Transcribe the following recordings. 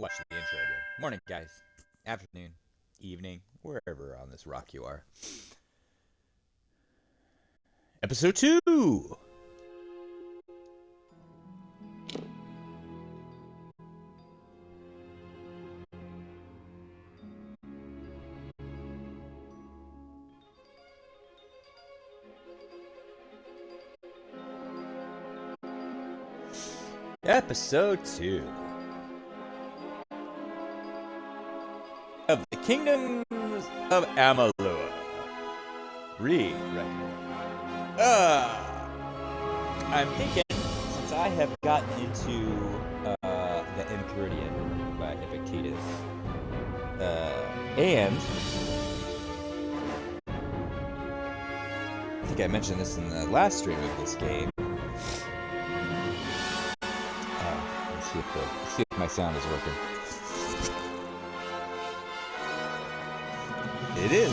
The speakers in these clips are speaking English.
Watch the intro again. Morning, guys. Afternoon, evening, wherever on this rock you are. Episode 2! Episode 2 of the Kingdoms of Amalur. Read, I'm thinking, since I have gotten into the Enchiridion by Epictetus, and I think I mentioned this in the last stream of this game. Let's see if my sound is working. It is.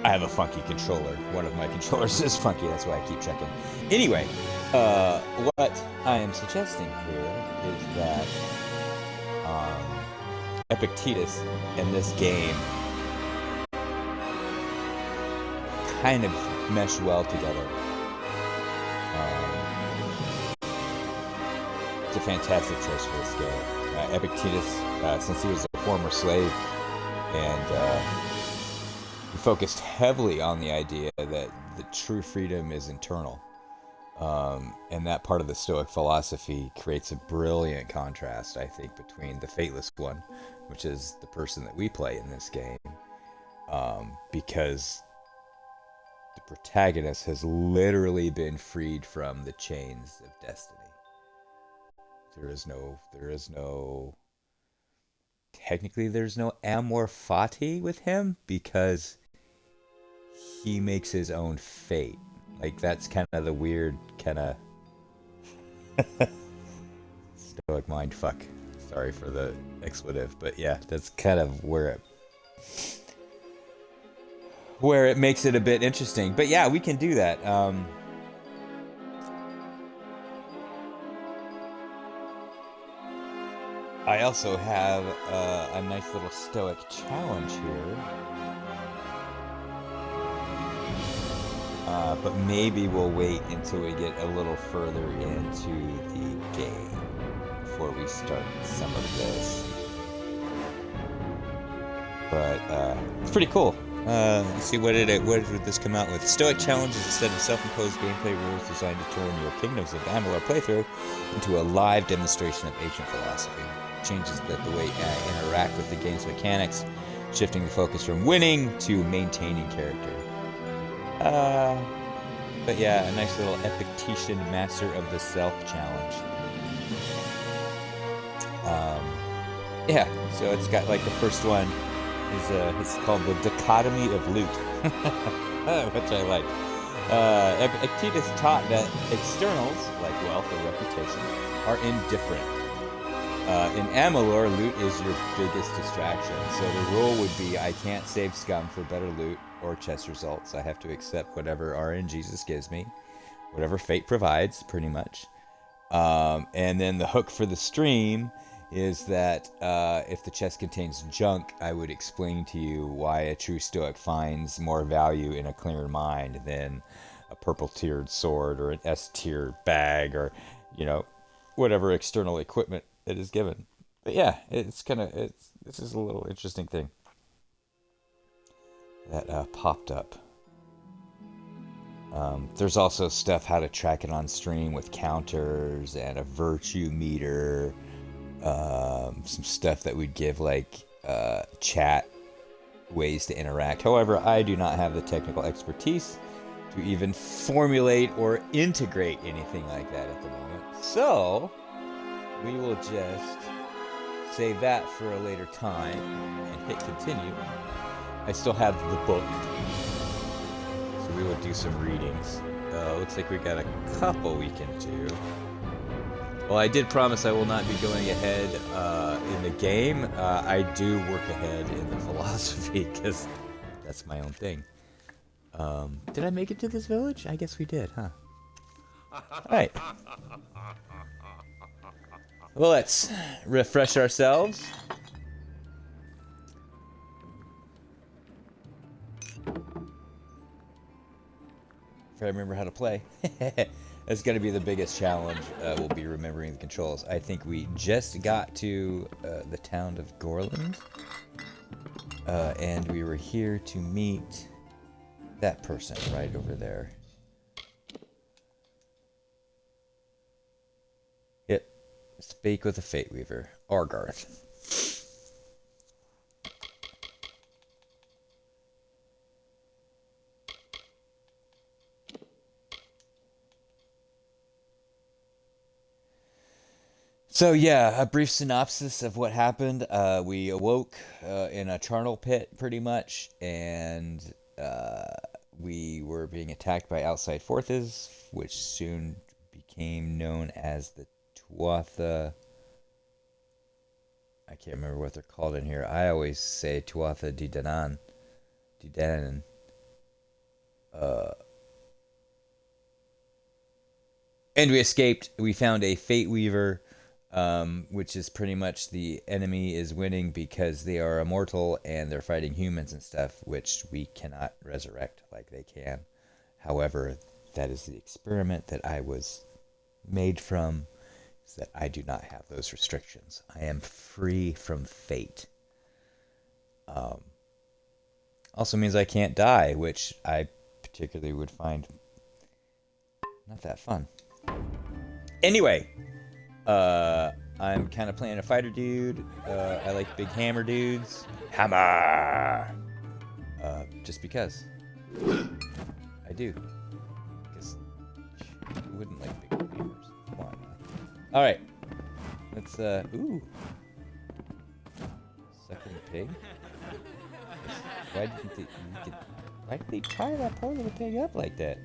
I have a funky controller. One of my controllers is funky, that's why I keep checking. Anyway, what I am suggesting here is that Epictetus and this game kind of mesh well together. It's a fantastic choice for this game. Epictetus, since he was a former slave, and he focused heavily on the idea that the true freedom is internal. And that part of the Stoic philosophy creates a brilliant contrast, I think, between the Fateless one, which is the person that we play in this game, because the protagonist has literally been freed from the chains of destiny. Technically there's no amor fati with him, because he makes his own fate. Like, that's kind of the weird kind of Stoic mindfuck. Sorry for the expletive, but yeah, that's kind of where it makes it a bit interesting. But yeah, we can do that. I also have a nice little Stoic challenge here. But maybe we'll wait until we get a little further into the game before we start some of this. But it's pretty cool. Let's see, what did this come out with? Stoic challenge is a set of self-imposed gameplay rules designed to turn your Kingdoms of Amalur playthrough into a live demonstration of ancient philosophy. Changes the way I interact with the game's mechanics, shifting the focus from winning to maintaining character. But yeah, a nice little Epictetian Master of the Self challenge. Yeah, so it's got, like, the first one is it's called the Dichotomy of Loot, which I like. Epictetus taught that externals, like wealth or reputation, are indifferent. In Amalur, loot is your biggest distraction, so the rule would be I can't save scum for better loot or chest results. I have to accept whatever RNGesus gives me, whatever fate provides, pretty much. And then the hook for the stream is that if the chest contains junk, I would explain to you why a true Stoic finds more value in a clear mind than a purple-tiered sword or an S-tier bag or, whatever external equipment it is given. But yeah, this is a little interesting thing that popped up. There's also stuff how to track it on stream with counters and a virtue meter. Some stuff that would give, like, chat ways to interact. However, I do not have the technical expertise to even formulate or integrate anything like that at the moment. So we will just save that for a later time and hit continue. I still have the book, so we will do some readings. Looks like we got a couple we can do. Well, I did promise I will not be going ahead in the game. I do work ahead in the philosophy, because that's my own thing. Did I make it to this village? I guess we did, huh? Alright. Well, let's refresh ourselves. If I remember how to play. That's going to be the biggest challenge. Will be remembering the controls. I think we just got to the town of Gorland. And we were here to meet that person right over there. Yep. Speak with a Fate Weaver. Argarth. So yeah, a brief synopsis of what happened. We awoke in a charnel pit, pretty much, and we were being attacked by outside forces, which soon became known as the Tuatha. I can't remember what they're called in here. I always say Tuatha De Danann. De Danann. And we escaped. We found a Fate Weaver. Which is pretty much the enemy is winning because they are immortal and they're fighting humans and stuff, which we cannot resurrect like they can. However, that is the experiment that I was made from, is that I do not have those restrictions. I am free from fate. Also means I can't die, which I particularly would find not that fun. Anyway, I'm kind of playing a fighter dude. I like big hammer dudes. Hammer! Just because. I do. Because who wouldn't like big hammers? Come on. Alright. Let's, ooh. Sucking pig? Why did they tie that poor little pig up like that?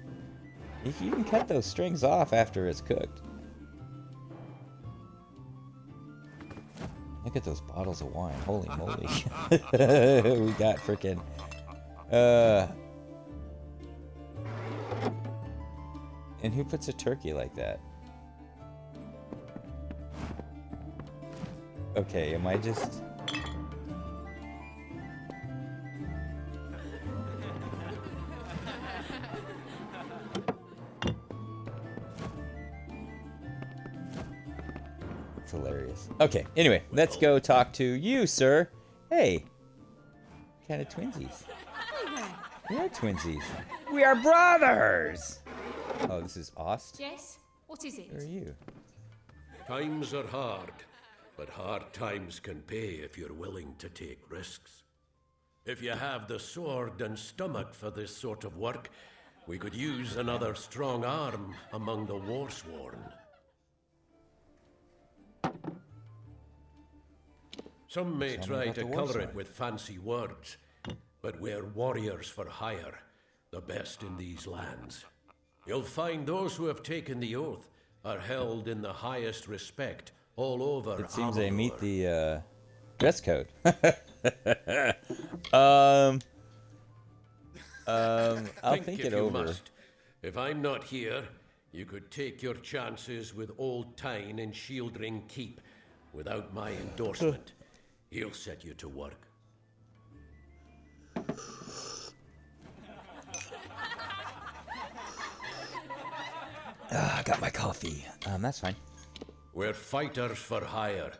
You can cut those strings off after it's cooked. Look at those bottles of wine. Holy moly. We got frickin' and who puts a turkey like that? Okay, am I just... It's hilarious. Okay, anyway, let's go talk to you, sir. Hey. Kind of twinsies. We are twinsies. We are brothers! Oh, this is Ost? Yes? What is it? Who are you? Times are hard, but hard times can pay if you're willing to take risks. If you have the sword and stomach for this sort of work, we could use another strong arm among the warsworn. Some may try to color it with fancy words, but we're warriors for hire, the best in these lands. You'll find those who have taken the oath are held in the highest respect all over. It seems they meet the dress code. I'll think it over. Must. If I'm not here, you could take your chances with Old Tyne in Shieldring Keep without my endorsement. He'll set you to work. I got my coffee. That's fine. We're fighters for hire.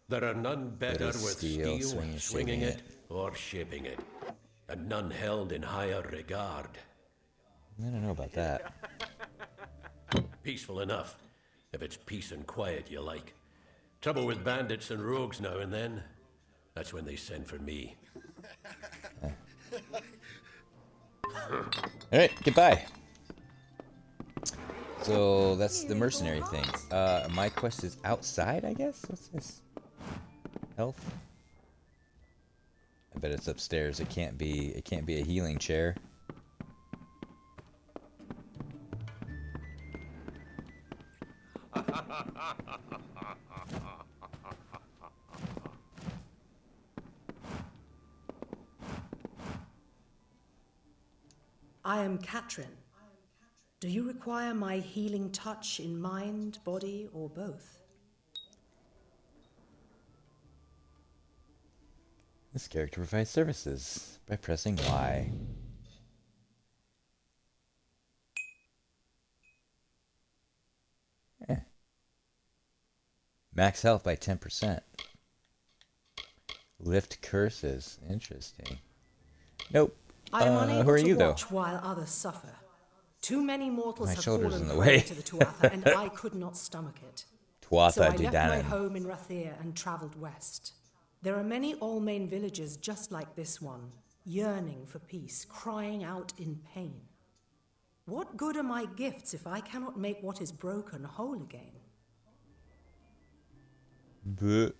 There are none better with steel swinging it, or shaping it, and none held in higher regard. I don't know about that. Peaceful enough, if it's peace and quiet you like. Trouble with bandits and rogues now and then. That's when they send for me. Alright, goodbye. So that's the mercenary thing. My quest is outside, I guess? What's this? Health? I bet it's upstairs. It can't be a healing chair. I am Katrin. Do you require my healing touch in mind, body, or both? This character provides services by pressing Y. Eh. Max health by 10%. Lift curses. Interesting. Nope. I am Who unable are to you, though? watch while others suffer. Too many mortals My have shoulder's fallen in the prey way. to the Tuatha, and I could not stomach it. So Tuatha I De left my Danann. home in Rathir and travelled west. There are many Allmain villages just like this one, yearning for peace, crying out in pain. What good are my gifts if I cannot make what is broken whole again? But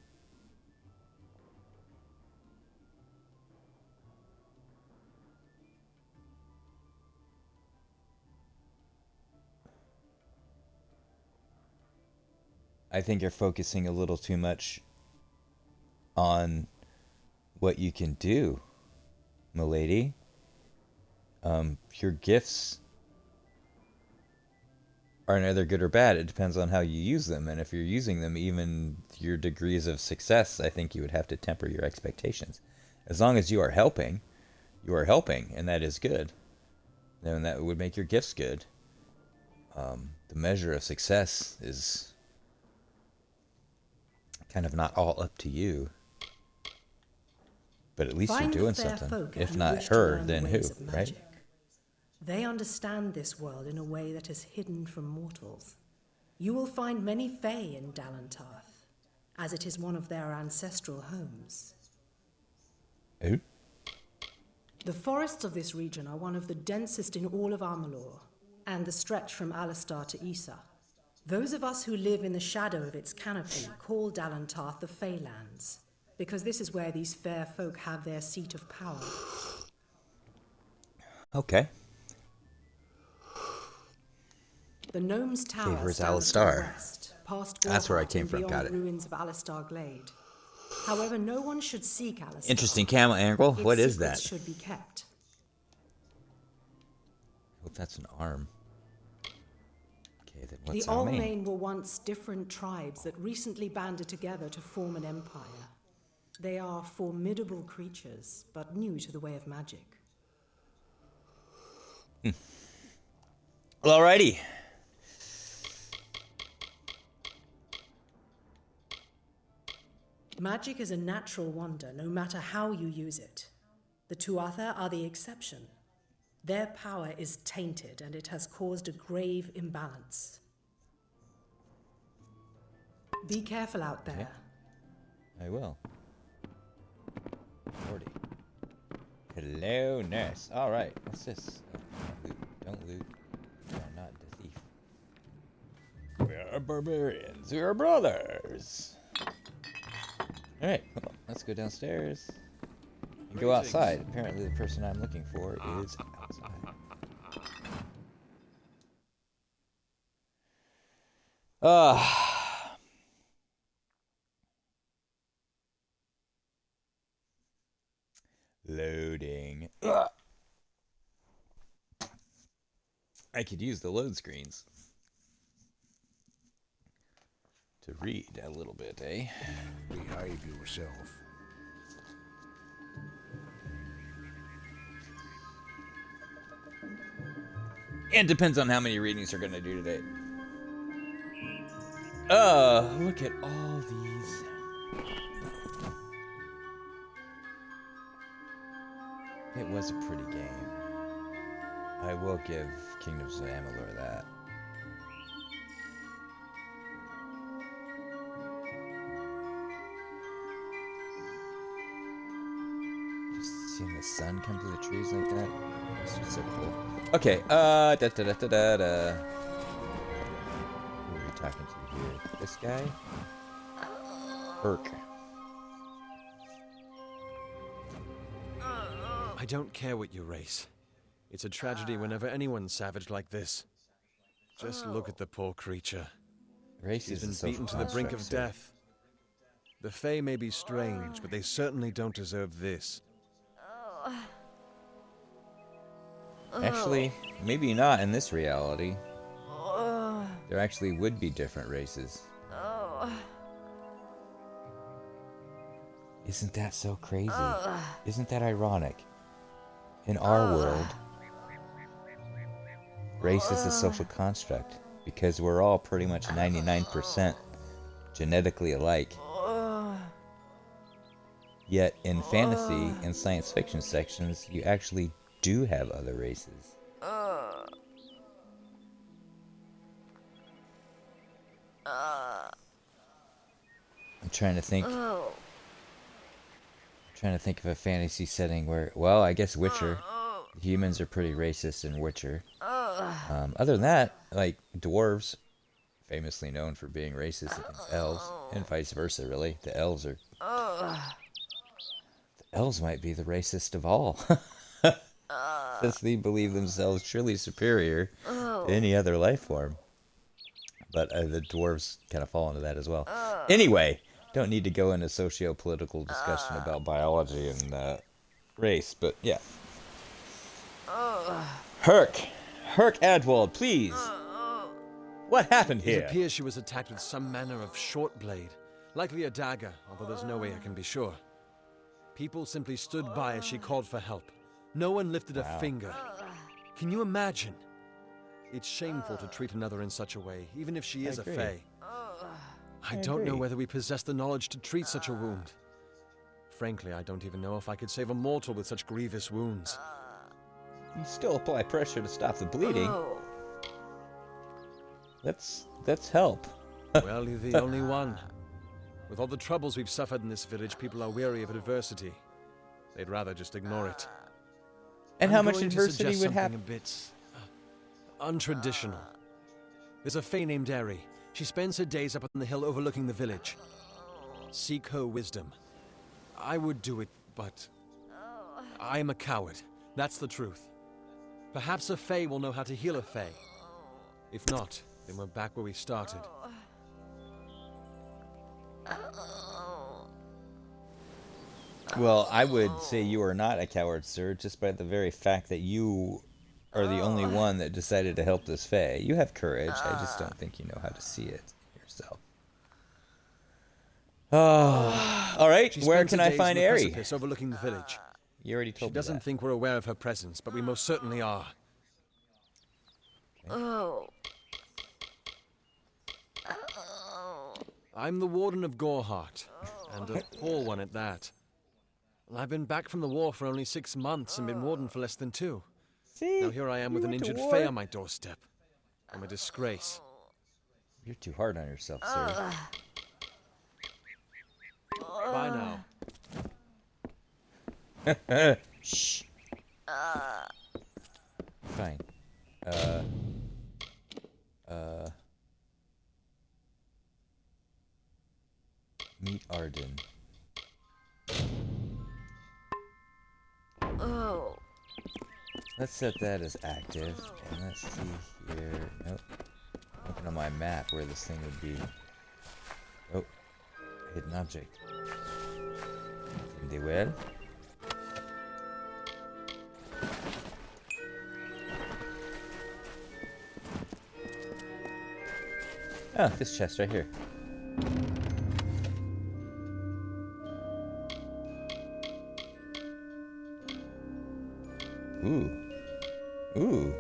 I think you're focusing a little too much on what you can do, milady. Your gifts are neither good or bad. It depends on how you use them. And if you're using them, even your degrees of success, I think you would have to temper your expectations. As long as you are helping, and that is good. Then that would make your gifts good. The measure of success is kind of not all up to you. But at least Find you're doing the fair something. folk If who not wish to her, learn the then who, ways of right? magic. They understand this world in a way that is hidden from mortals. You will find many Fae in Dalantarth, as it is one of their ancestral homes. Who? The forests of this region are one of the densest in all of Amalur, and the stretch from Alistar to Issa. Those of us who live in the shadow of its canopy call Dalantarth the Feylands, because this is where these fair folk have their seat of power. Okay. The Gnome's Tower where's stands to Alistar? the west, past That's where I Gorhart came and from, beyond got the it. ruins of Alistar Glade. However, no one should seek Alistar. Interesting camel angle. Its What is secrets that? should be kept. Hope that's an arm. Okay, then The what's our main? Allmain were once different tribes that recently banded together to form an empire. They are formidable creatures, but new to the way of magic. Well, alrighty. Magic is a natural wonder, no matter how you use it. The Tuatha are the exception. Their power is tainted, and it has caused a grave imbalance. Be careful out there. I will. 40. Hello, nurse. Alright, what's this? Oh, don't loot. You are not the thief. We are barbarians. We are brothers. Alright, well, let's go downstairs and go outside. Apparently the person I'm looking for is outside. Loading. I could use the load screens to read a little bit, eh? Behave yourself. It depends on how many readings are going to do today. Look at all these. It was a pretty game. I will give Kingdoms of Amalur that. Just seeing the sun come through the trees like that. It's just so cool. Okay, Who are we talking to here? This guy? Burke. I don't care what you race. It's a tragedy whenever anyone's savage like this. Just look at the poor creature. Race He's is a been social beaten to the brink of construct, sir. death. The Fae may be strange, but they certainly don't deserve this. Actually, maybe not in this reality. There actually would be different races. Isn't that so crazy? Isn't that ironic? In our world, race is a social construct because we're all pretty much 99% genetically alike. Yet in fantasy and science fiction sections, you actually do have other races. I'm trying to think. Trying to think of a fantasy setting where, well, I guess Witcher. Humans are pretty racist in Witcher. Other than that, like dwarves, famously known for being racist against elves, and vice versa. Really, the elves might be the racist of all, since they believe themselves truly superior to any other life form. But the dwarves kind of fall into that as well. Anyway, don't need to go into socio-political discussion about biology and race, but yeah. Herc Adwald, please. What happened here? It appears she was attacked with some manner of short blade, likely a dagger, although there's no way I can be sure. People simply stood by as she called for help. No one lifted a finger. Can you imagine? It's shameful to treat another in such a way, even if she is a fae. I don't know whether we possess the knowledge to treat such a wound. Frankly, I don't even know if I could save a mortal with such grievous wounds. You still apply pressure to stop the bleeding. Let's help. Well, you're the only one. With all the troubles we've suffered in this village, people are weary of adversity. They'd rather just ignore it. And I'm how much going to adversity suggest would happen? something a bit untraditional. There's a fae named Eri. She spends her days up on the hill overlooking the village. Seek her wisdom. I would do it, but I am a coward. That's the truth. Perhaps a fae will know how to heal a fae. If not, then we're back where we started. Well, I would say you are not a coward, sir, just by the very fact that you are the only one that decided to help this fae. You have courage. I just don't think you know how to see it yourself. Oh, all right. She Where spends can her I days find on the Eri? precipice overlooking the village. You already She told me doesn't that. think we're aware of her presence, but we most certainly are. I'm the Warden of Goreheart, and a poor one at that. I've been back from the war for only 6 months and been Warden for less than 2. See? Now here I am You with an went to injured war. fae on my doorstep. I'm a disgrace. You're too hard on yourself, sir. Bye now. Shh. Fine. Meet Arden. Let's set that as active, and let's see here. Nope. Looking on my map where this thing would be. Oh, hidden object. Entendí well. Oh, this chest right here. Ooh. Ooh.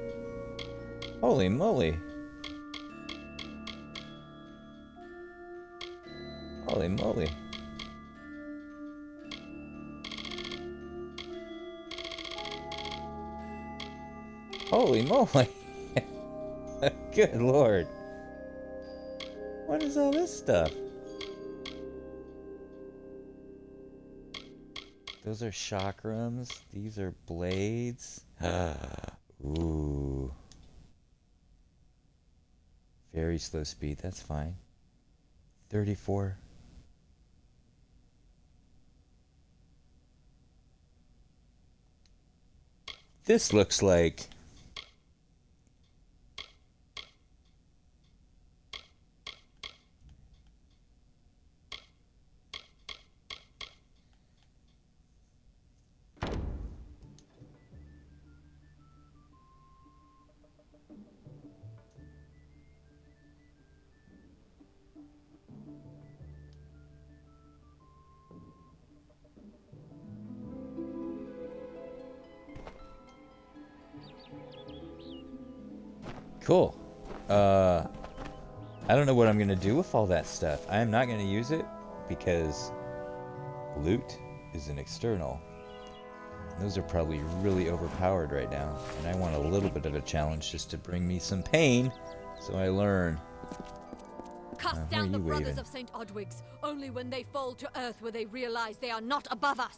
Holy moly. Holy moly. Holy moly. Good lord. What is all this stuff? Those are chakrams. These are blades. Ooh. Very slow speed. That's fine. 34. This looks like... Cool. I don't know what I'm gonna do with all that stuff. I am not gonna use it because loot is an external. Those are probably really overpowered right now, and I want a little bit of a challenge just to bring me some pain, so I learn. Cast where are down the you brothers waving? of St. Odwig's. Only when they fall to earth will they realize they are not above us.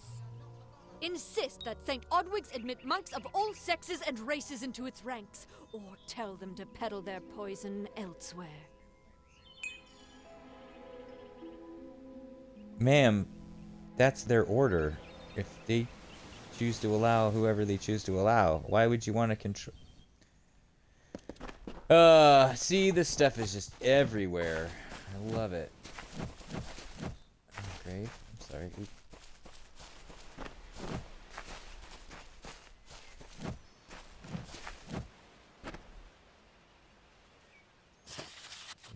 Insist that St. Odwig's admit monks of all sexes and races into its ranks, or tell them to peddle their poison elsewhere. Ma'am, that's their order. If they choose to allow whoever they choose to allow, why would you want to control? See, this stuff is just everywhere. I love it. Grave. I'm sorry. Oop.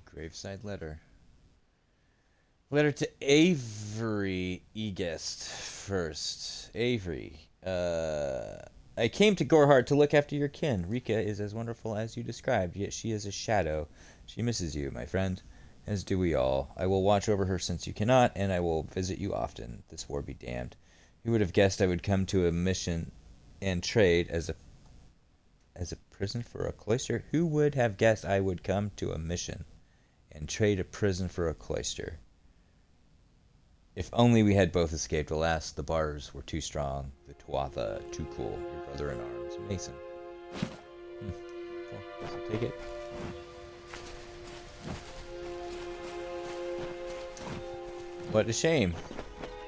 Graveside letter. Letter to Avery Egest first. Avery. I came to Gorhart to look after your kin. Rika is as wonderful as you described, yet she is a shadow. She misses you, my friend, as do we all. I will watch over her since you cannot, and I will visit you often. This war be damned. Who would have guessed I would come to a mission and trade as a prison for a cloister? Who would have guessed I would come to a mission and trade a prison for a cloister? If only we had both escaped. Alas, the bars were too strong, the Tuatha too cool. Your brother in arms, Mason. Cool. Guess I'll take it. What a shame.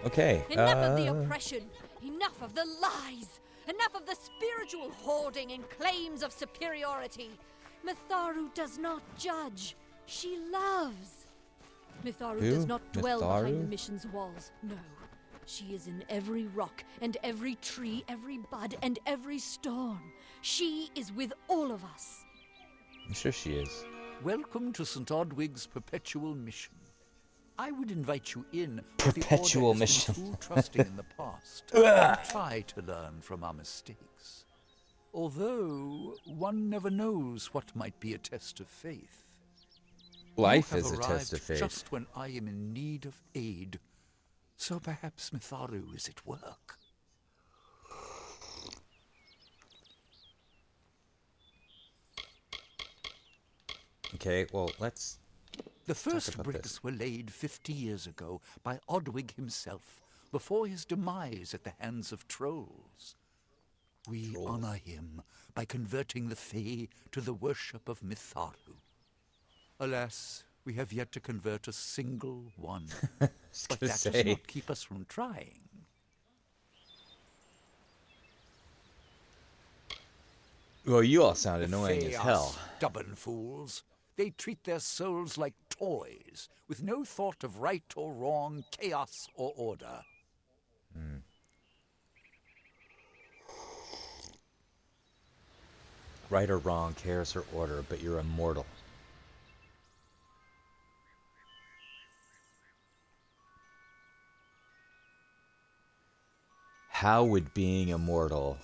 Okay. Enough of the oppression. Enough of the lies. Enough of the spiritual hoarding and claims of superiority. Mitharu does not judge. She loves. Mitharu Who? does not dwell behind Mitharu? the mission's walls, no. She is in every rock, and every tree, every bud, and every storm. She is with all of us. I'm sure she is. Welcome to St. Odwig's Perpetual Mission. I would invite you in, but the Perpetual Order has mission. been too trusting in the past. Try to learn from our mistakes. Although, one never knows what might be a test of faith. Life You have is a test of arrived faith. just when I am in need of aid. So perhaps Mitharu is at work. Okay, well, let's... The first about bricks this. were laid 50 years ago by Odwig himself, before his demise at the hands of trolls. We honor him by converting the Fae to the worship of Mitharu. Alas, we have yet to convert a single one. But that does not keep us from trying. Well, you all sound The annoying Fae as are hell. stubborn fools. They treat their souls like toys, with no thought of right or wrong, chaos or order. Right or wrong, chaos or order, but you're immortal. How would being immortal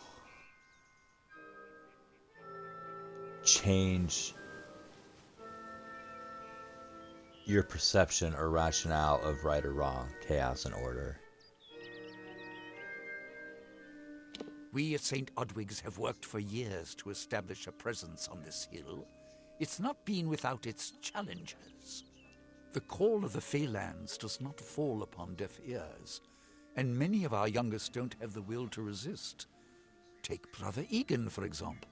change your perception or rationale of right or wrong, chaos and order? We at St. Odwig's have worked for years to establish a presence on this hill. It's not been without its challenges. The call of the Feylands does not fall upon deaf ears, and many of our youngest don't have the will to resist. Take Brother Egan, for example.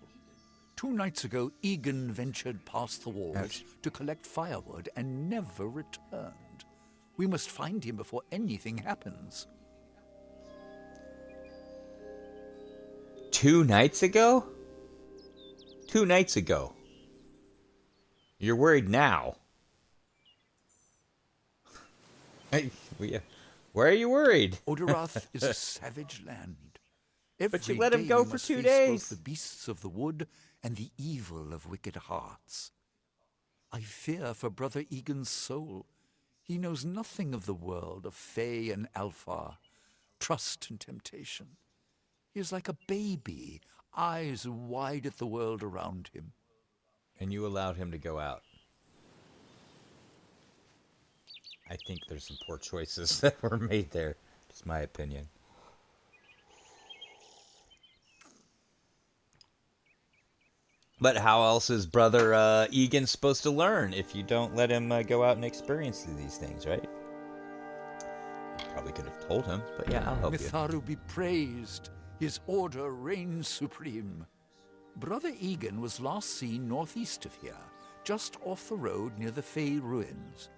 2 nights ago, Egan ventured past the walls Ouch. to collect firewood and never returned. We must find him before anything happens. 2 nights ago? 2 nights ago. You're worried now. Hey, why are you worried? Oderath is a savage land. But you Every let him day go we for must 2 face days. both the beasts of the wood and the evil of wicked hearts. I fear for Brother Egan's soul. He knows nothing of the world of Fae and Alpha, trust and temptation. He is like a baby, eyes wide at the world around him. And you allowed him to go out. I think there's some poor choices that were made there. Just my opinion. But how else is Brother Egan supposed to learn if you don't let him go out and experience these things, right? You probably could have told him, but yeah, I'll help you. Mitharu be praised. His order reigns supreme. Brother Egan was last seen northeast of here, just off the road near the Fey ruins.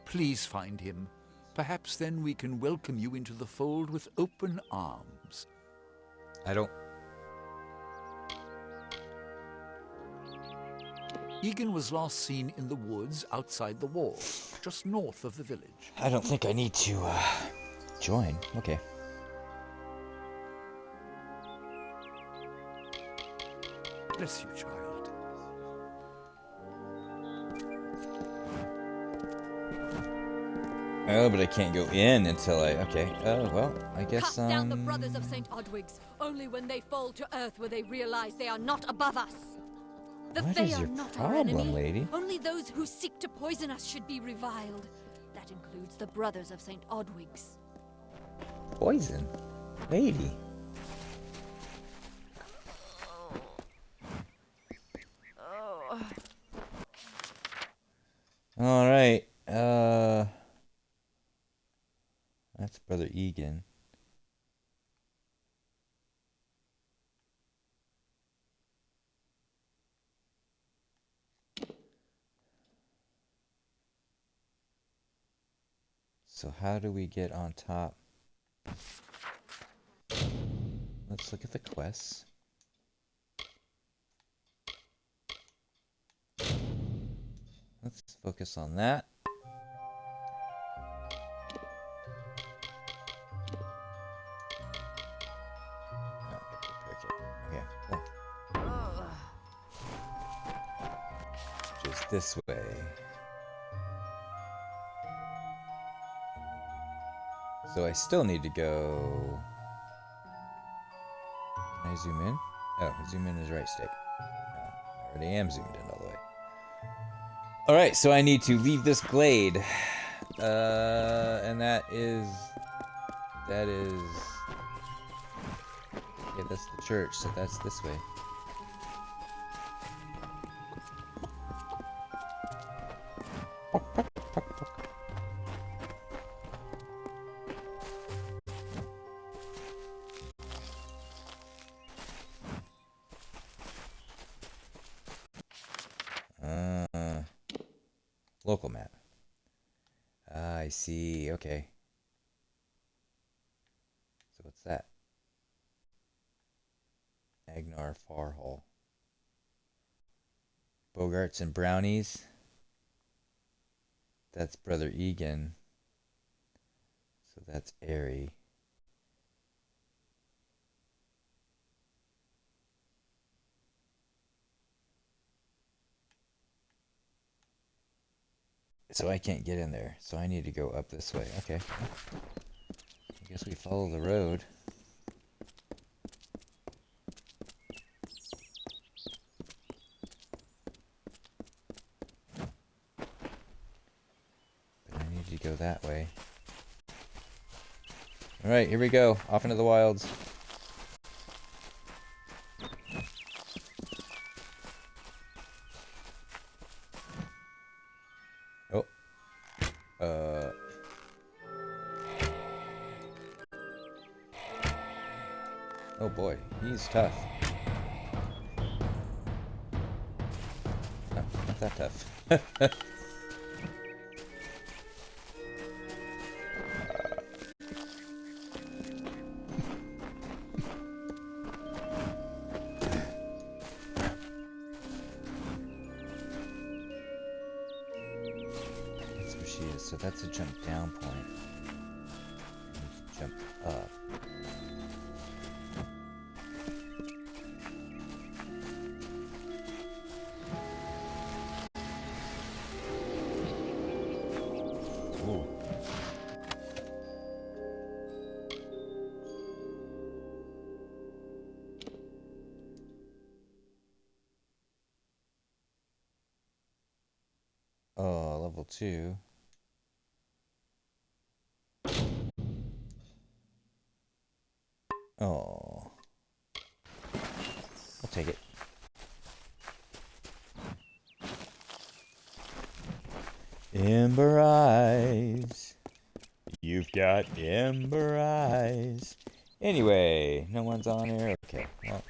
Please find him. Perhaps then we can welcome you into the fold with open arms. I don't... Egan was last seen in the woods outside the walls, just north of the village. I don't think I need to join. Okay. Bless you, child. Oh, but I can't go in until I... Okay. Oh, well, I guess, Cut down the brothers of St. Odwig's. Only when they fall to earth will they realize they are not above us. The What Fae is are your not our problem, enemy. lady? Only those who seek to poison us should be reviled. That includes the brothers of St. Odwig's. Poison? Lady. Alright. That's Brother Egan. So how do we get on top? Let's look at the quests. Let's focus on that. Okay, cool. Just this way. So I still need to go... Can I zoom in? Oh, zoom in is right stick. Oh, I already am zoomed in all the way. Alright, so I need to leave this glade. And that is... Yeah, that's the church, so that's this way. Local map. Ah, I see. Okay. So what's that? Agnar Farhall. Bogarts and Brownies. That's Brother Egan. So that's Airy. So I can't get in there. So I need to go up this way. Okay. I guess we follow the road. But I need to go that way. Alright, here we go. Off into the wilds. Oh. Oh boy, he's tough. No, not that tough. That's where she is, so that's a jump down point. And jump up. Ooh. 2. Oh. I'll take it. Ember eyes. You've got ember eyes. Anyway, no one's on here. Okay, well.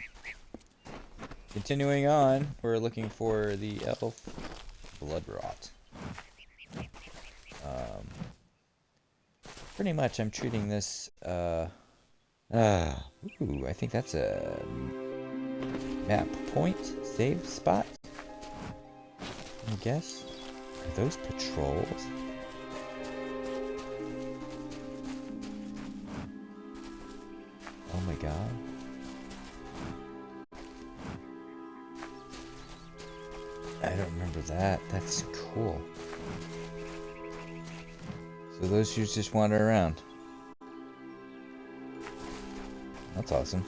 Continuing on, we're looking for the elf blood rot. Pretty much I'm treating this, ooh, I think that's a map point, save spot, I guess. Are those patrols? Oh my god. I don't remember that. That's cool. So those dudes just wander around. That's awesome.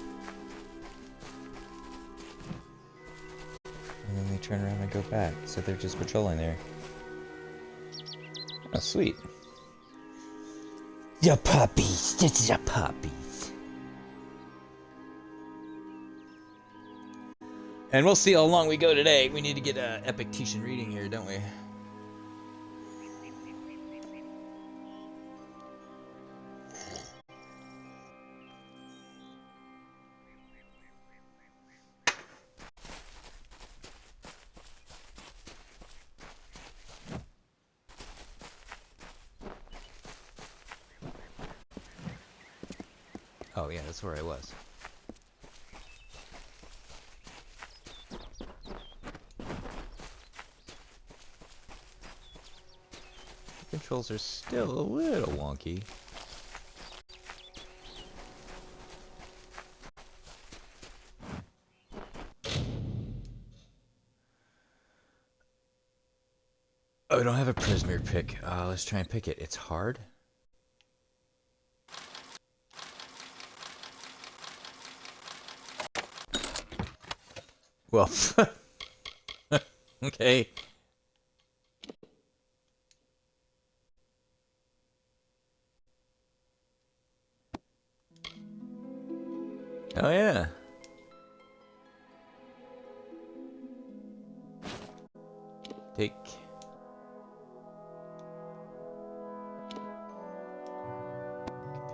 And then they turn around and go back. So they're just patrolling there. Oh, sweet. The puppies. It's the puppies. And we'll see how long we go today. We need to get an Epictetus reading here, don't we? Oh yeah, that's where I was. The controls are still a little wonky. Oh, I don't have a prisoner pick. Let's try and pick it. It's hard. Well, okay. Oh yeah. Take.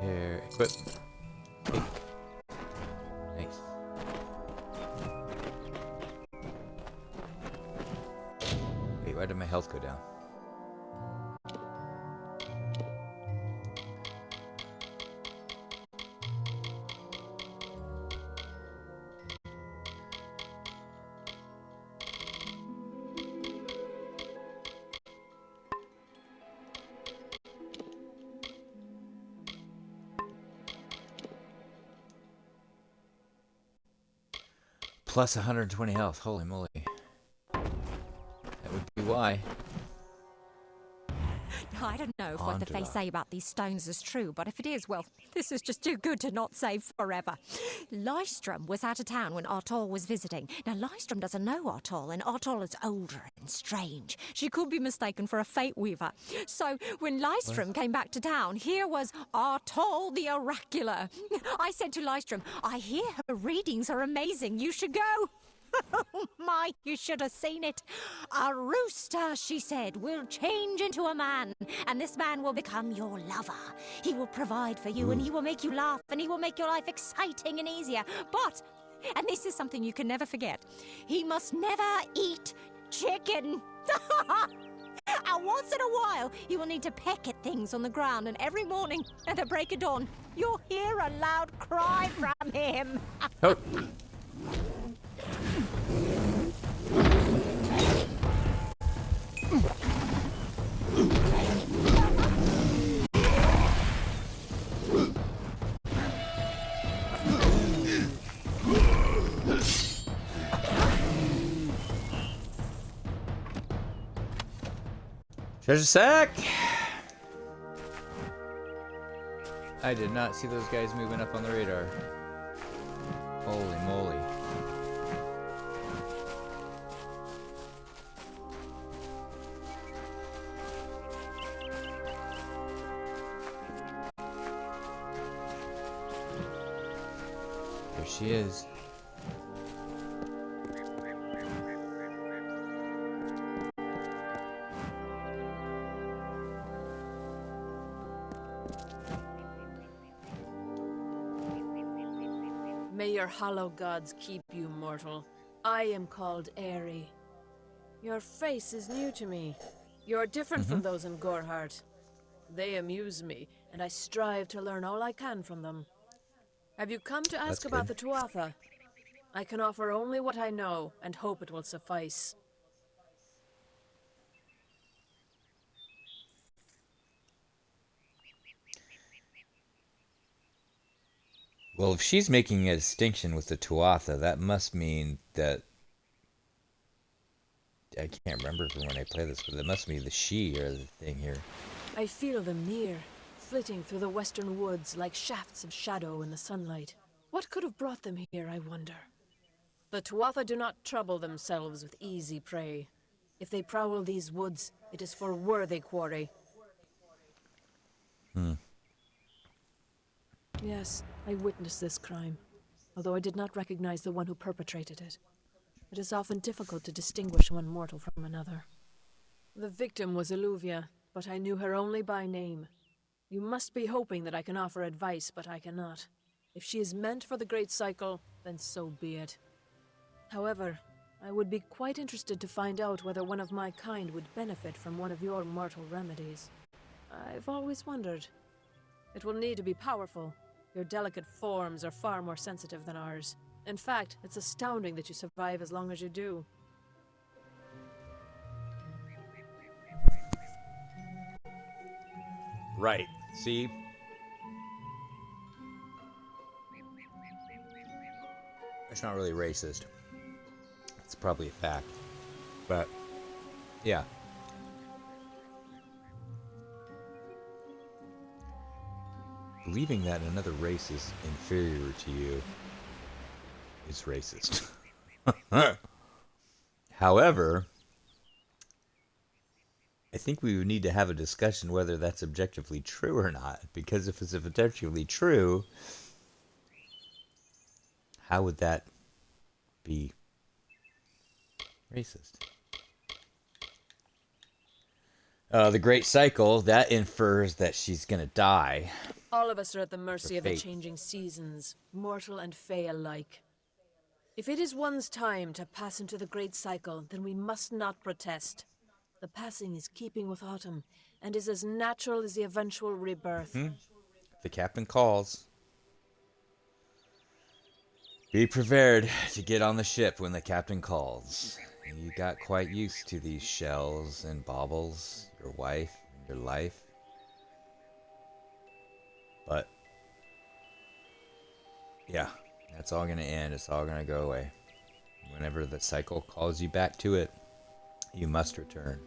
There. Equip. Take. Nice. Wait, why did my health go down? Plus 120 health. Holy moly. That would be why. I don't know if what the Fae say about these stones is true, but if it is, well, this is just too good to not save forever. Lystrom was out of town when Artol was visiting. Now, Lystrom doesn't know Artol, and Artol is older and strange. She could be mistaken for a Fate Weaver. So, when Lystrom came back to town, here was Artol the Oracular. I said to Lystrom, I hear her readings are amazing. You should go. Oh my, you should have seen it. A rooster, she said, will change into a man, and this man will become your lover. He will provide for you, and he will make you laugh, and he will make your life exciting and easier. But, and this is something you can never forget, he must never eat chicken. And once in a while, he will need to peck at things on the ground, and every morning at the break of dawn, you'll hear a loud cry from him. Oh. Treasure sack! I did not see those guys moving up on the radar. Holy moly. There she is. May your hollow gods keep you, mortal. I am called Aerie. Your face is new to me. You're different from those in Gorhart. They amuse me, and I strive to learn all I can from them. Have you come to ask about the Tuatha? I can offer only what I know, and hope it will suffice. Well, if she's making a distinction with the Tuatha, that must mean that... I can't remember from when I played this, but it must be the she or the thing here. I feel them near, flitting through the western woods like shafts of shadow in the sunlight. What could have brought them here, I wonder? The Tuatha do not trouble themselves with easy prey. If they prowl these woods, it is for worthy quarry. Yes, I witnessed this crime, although I did not recognize the one who perpetrated it. It is often difficult to distinguish one mortal from another. The victim was Illuvia, but I knew her only by name. You must be hoping that I can offer advice, but I cannot. If she is meant for the Great Cycle, then so be it. However, I would be quite interested to find out whether one of my kind would benefit from one of your mortal remedies. I've always wondered. It will need to be powerful. Your delicate forms are far more sensitive than ours. In fact, it's astounding that you survive as long as you do. Right. See? It's not really racist. It's probably a fact. But, yeah. Believing that another race is inferior to you is racist. However, I think we would need to have a discussion whether that's objectively true or not. Because if it's objectively true, how would that be racist? The Great Cycle, that infers that she's gonna die. All of us are at the mercy of the changing seasons, mortal and fey alike. If it is one's time to pass into the Great Cycle, then we must not protest. The passing is keeping with autumn, and is as natural as the eventual rebirth. The captain calls. Be prepared to get on the ship when the captain calls. You got quite used to these shells and baubles, your wife, and your life. But, yeah, that's all going to end. It's all going to go away. Whenever the cycle calls you back to it, you must return.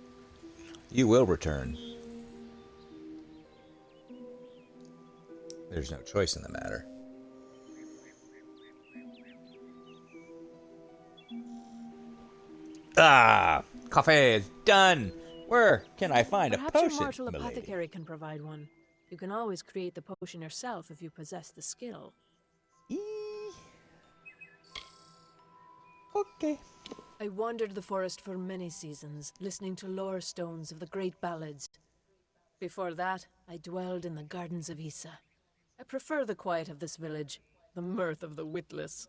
You will return. There's no choice in the matter. Ah! Coffee is done! Where can I find a potion? Perhaps your mortal apothecary can provide one. You can always create the potion yourself if you possess the skill. Okay. I wandered the forest for many seasons, listening to lore stones of the great ballads. Before that, I dwelled in the gardens of Issa. I prefer the quiet of this village, the mirth of the witless.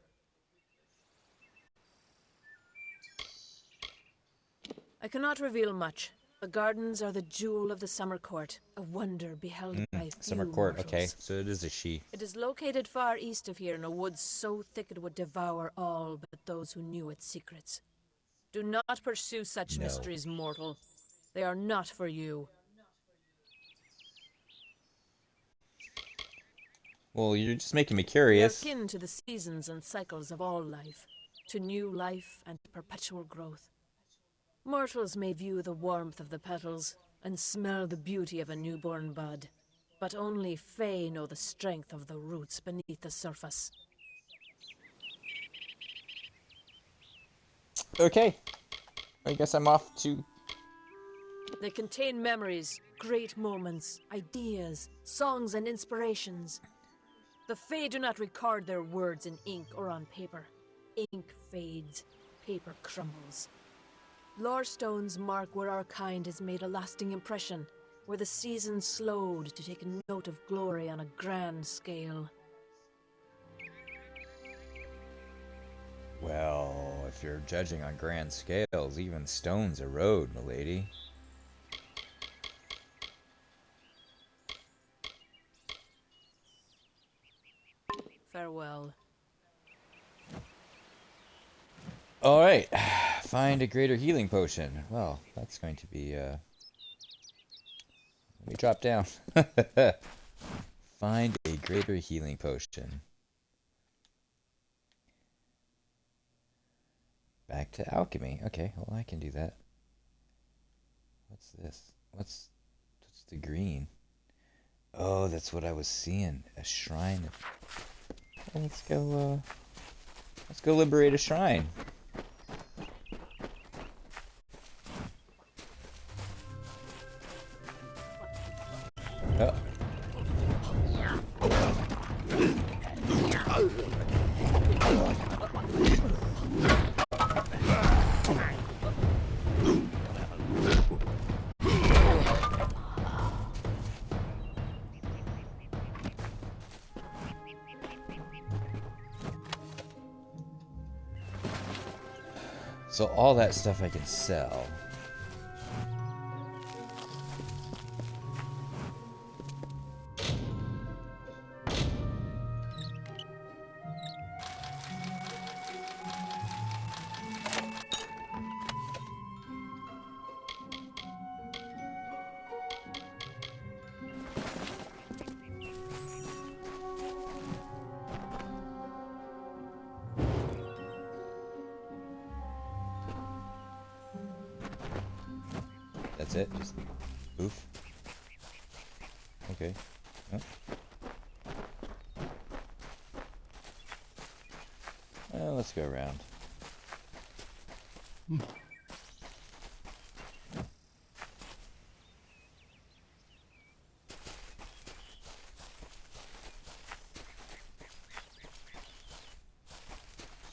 I cannot reveal much. The gardens are the jewel of the summer court, a wonder beheld by few Summer court, mortals. okay. So it is a she. It is located far east of here in a wood so thick it would devour all but those who knew its secrets. Do not pursue such mysteries, mortal. They are not for you. Well, you're just making me They are curious. kin to the seasons and cycles of all life, to new life and perpetual growth. Mortals may view the warmth of the petals and smell the beauty of a newborn bud, but only Fae know the strength of the roots beneath the surface. Okay. I guess I'm off to... They contain memories, great moments, ideas, songs, and inspirations. The Fae do not record their words in ink or on paper. Ink fades, paper crumbles. Lore stones mark where our kind has made a lasting impression, where the seasons slowed to take a note of glory on a grand scale. Well, if you're judging on grand scales, even stones erode, milady. Farewell. Alright, find a greater healing potion. Well, that's going to be, let me drop down. Find a greater healing potion. Back to alchemy. Okay, well, I can do that. What's this? What's the green? Oh, that's what I was seeing. A shrine. Let's go liberate a shrine. Oh. So all that stuff I can sell. That's it? Just oof. Okay. Oh. Well, let's go around.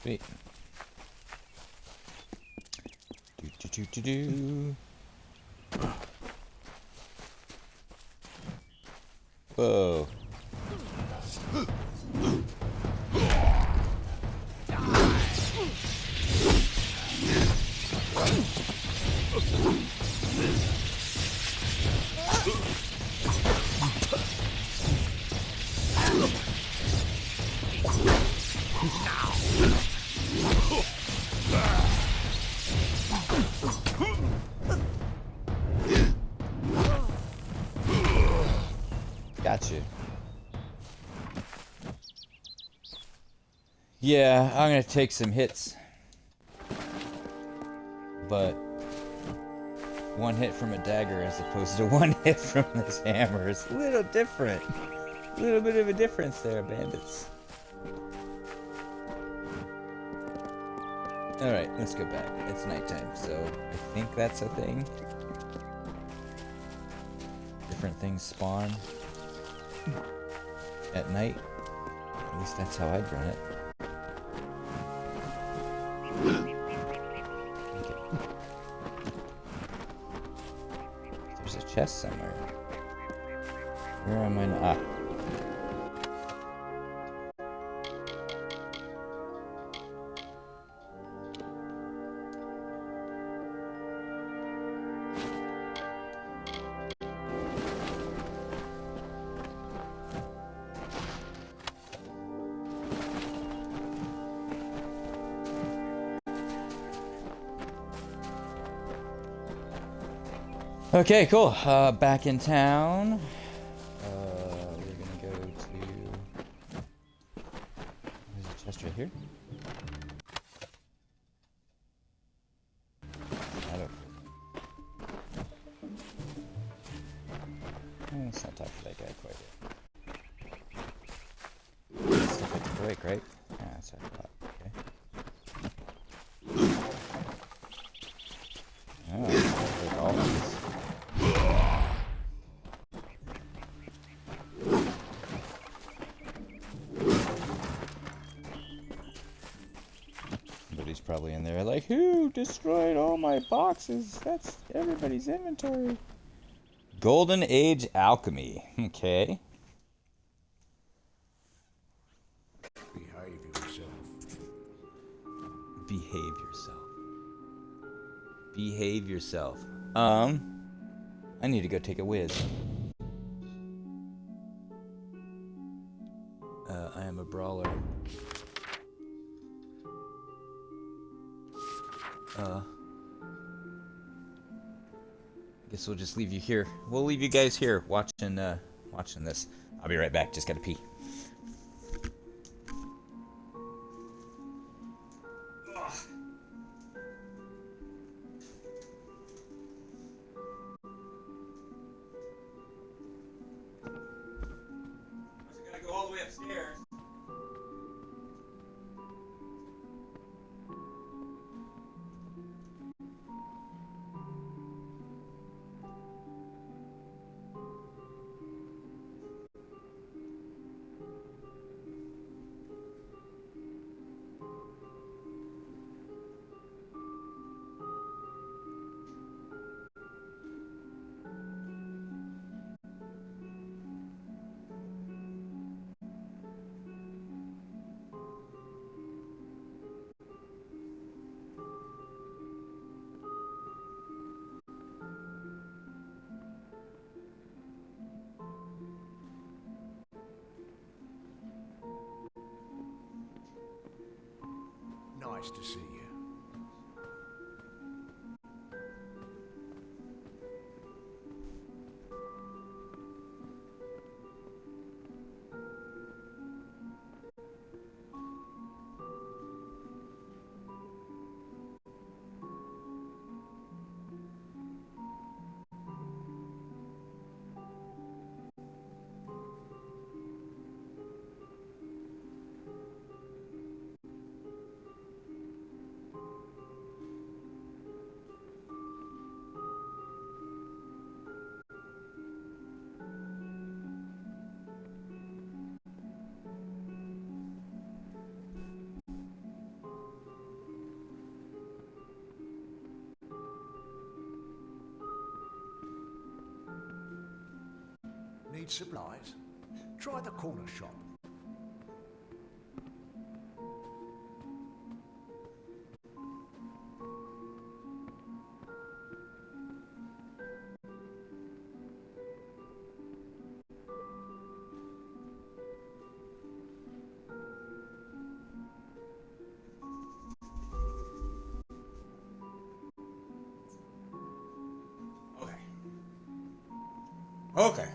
Sweet. Do. Whoa. Got you. Yeah, I'm gonna take some hits. But one hit from a dagger as opposed to one hit from this hammer is a little different. A little bit of a difference there, bandits. Alright, let's go back. It's nighttime, so I think that's a thing. Different things spawn at night. At least that's how I'd run it. Okay. There's a chest somewhere. Where am I? Ah. Okay, cool. Back in town. We're gonna go to... There's a chest right here. I don't... Let's not talk to that guy quite yet. Stuff I took away, right? Yeah, that's what I thought. Okay. Oh, like all of these. probably in there. Like, who destroyed all my boxes? That's everybody's inventory. Golden Age Alchemy. Okay. Behave yourself. Behave yourself. Behave yourself. I need to go take a whiz. I am a brawler. Guess we'll just leave you here. We'll leave you guys here watching this. I'll be right back. Just gotta pee. Gotta go all the way upstairs. Nice to see you. Need supplies? Try the corner shop. Okay.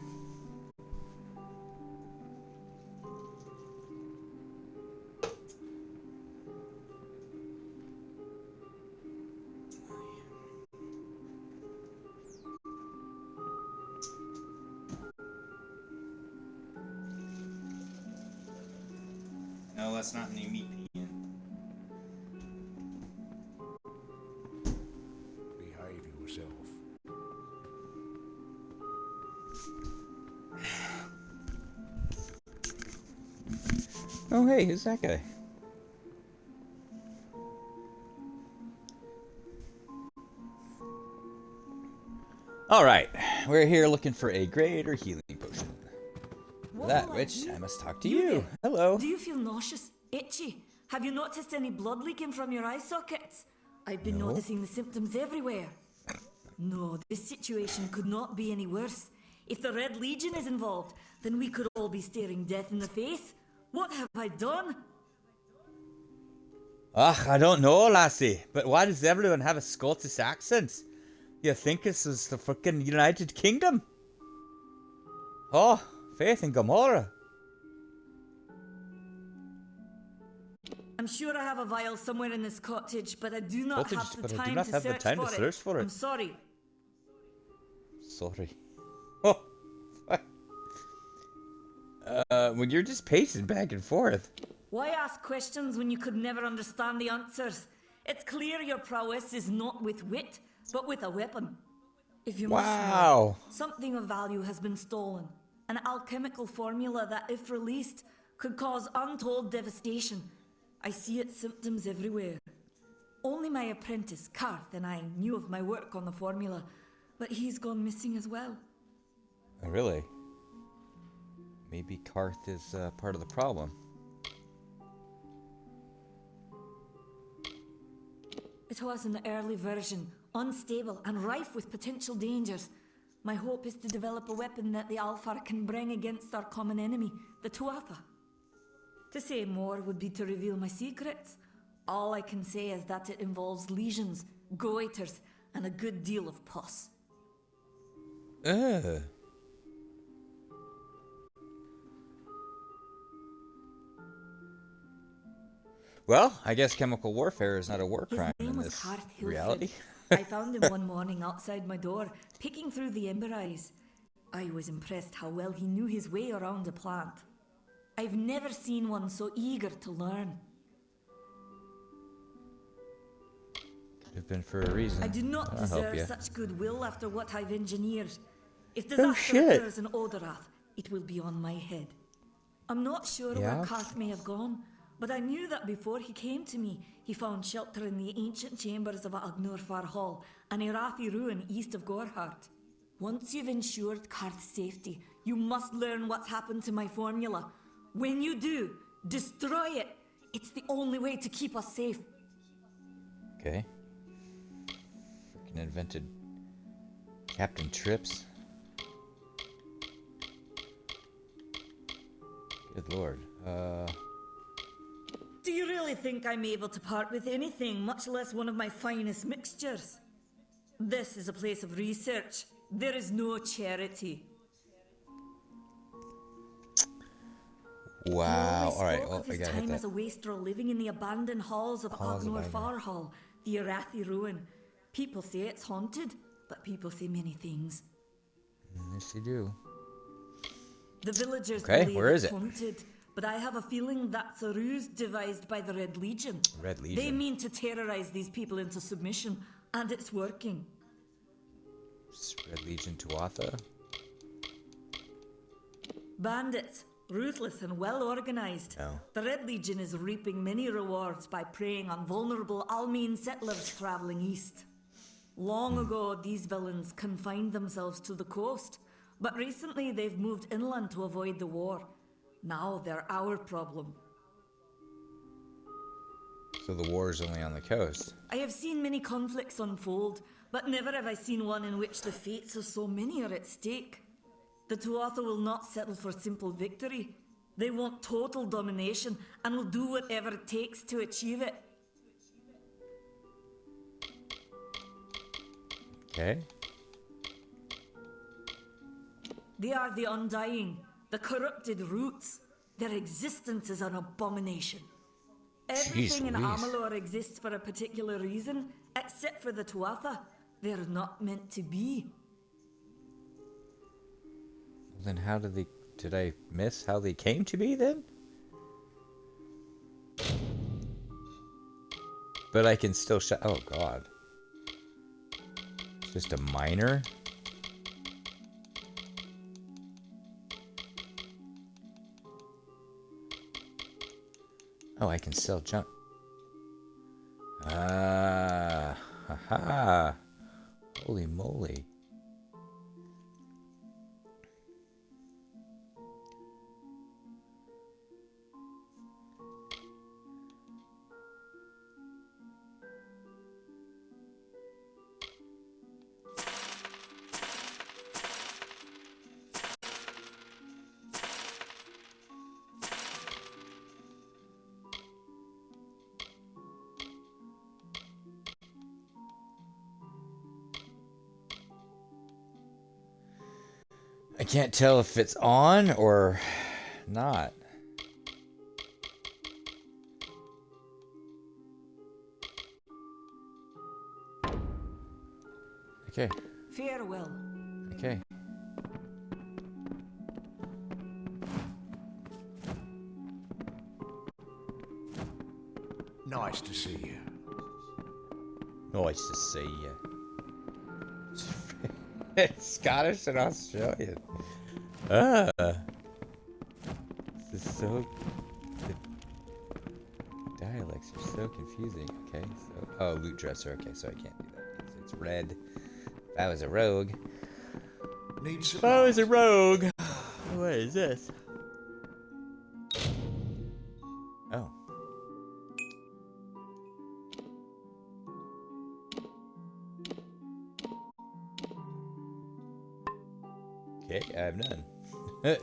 No, that's not any meat peeing. Behave yourself. Oh, hey, who's that guy? All right, we're here looking for a greater healing potion. For that which I must talk to you. Hello. Do you feel nauseous, itchy? Have you noticed any blood leaking from your eye sockets? I've been noticing the symptoms everywhere. No, this situation could not be any worse. If the Red Legion is involved, then we could all be staring death in the face. What have I done? Ugh, I don't know, lassie, but why does everyone have a Scottish accent? You think this is the fucking United Kingdom? Oh, Faith and Gomorrah. I'm sure I have a vial somewhere in this cottage, but I do not have the time to search for it. I'm sorry. Sorry. Oh, fuck. When you're just pacing back and forth. Why ask questions when you could never understand the answers? It's clear your prowess is not with wit, but with a weapon. If you must know, something of value has been stolen. An alchemical formula that, if released, could cause untold devastation. I see its symptoms everywhere. Only my apprentice, Karth, and I knew of my work on the formula, but he's gone missing as well. Oh, really? Maybe Karth is part of the problem. It was an early version, unstable and rife with potential dangers. My hope is to develop a weapon that the Alfar can bring against our common enemy, the Tuatha. To say more would be to reveal my secrets. All I can say is that it involves lesions, goiters, and a good deal of pus. Well, I guess chemical warfare is not a war His crime name in was this Karth Hilfred. reality. I found him one morning outside my door, picking through the ember eyes. I was impressed how well he knew his way around a plant. I've never seen one so eager to learn. Could have been for a reason. I do not I'll help deserve you. such goodwill after what I've engineered. If disaster occurs in Odorath, it will be on my head. I'm not sure where Karth may have gone, but I knew that before he came to me, he found shelter in the ancient chambers of Agnurfar Hall, an Irathi ruin east of Gorhart. Once you've ensured Karth's safety, you must learn what's happened to my formula. When you do, destroy it. It's the only way to keep us safe. Okay. Freaking invented Captain Trips. Good lord. Do you really think I'm able to part with anything, much less one of my finest mixtures? This is a place of research. There is no charity. Wow. He Alright, spoke well, of I his gotta hit time that. as a wastrel living in the abandoned halls of Agnurfar Hall, the Irathi ruin. People say it's haunted, but people say many things. Yes, you do. The villagers Okay, believe where is it's it? haunted, but I have a feeling that's a ruse devised by the Red Legion. Red Legion. They mean to terrorize these people into submission, and it's working. Red Legion Tuatha. Bandits, ruthless and well organized. Oh. The Red Legion is reaping many rewards by preying on vulnerable Almine settlers traveling east. Long ago, these villains confined themselves to the coast, but recently they've moved inland to avoid the war. Now they're our problem. So the war is only on the coast. I have seen many conflicts unfold, but never have I seen one in which the fates of so many are at stake. The Tuatha will not settle for simple victory. They want total domination and will do whatever it takes to achieve it. Okay. They are the undying, the corrupted roots. Their existence is an abomination. Everything in Louise. Amalur exists for a particular reason, except for the Tuatha. They're not meant to be. Then how did I miss how they came to be then? But I can still oh god. Just a minor? Oh, I can still jump. Ah, haha. Holy moly. I can't tell if it's on or not. Okay. Farewell. Okay. Nice to see you. Nice to see you. It's Scottish and Australian. This is so... The dialects are so confusing. Okay, so oh, loot dresser. Okay, so I can't do that. It's red. If I was a rogue. Need If I was supplies. a rogue. What is this? Oh. Okay, I have none. uh.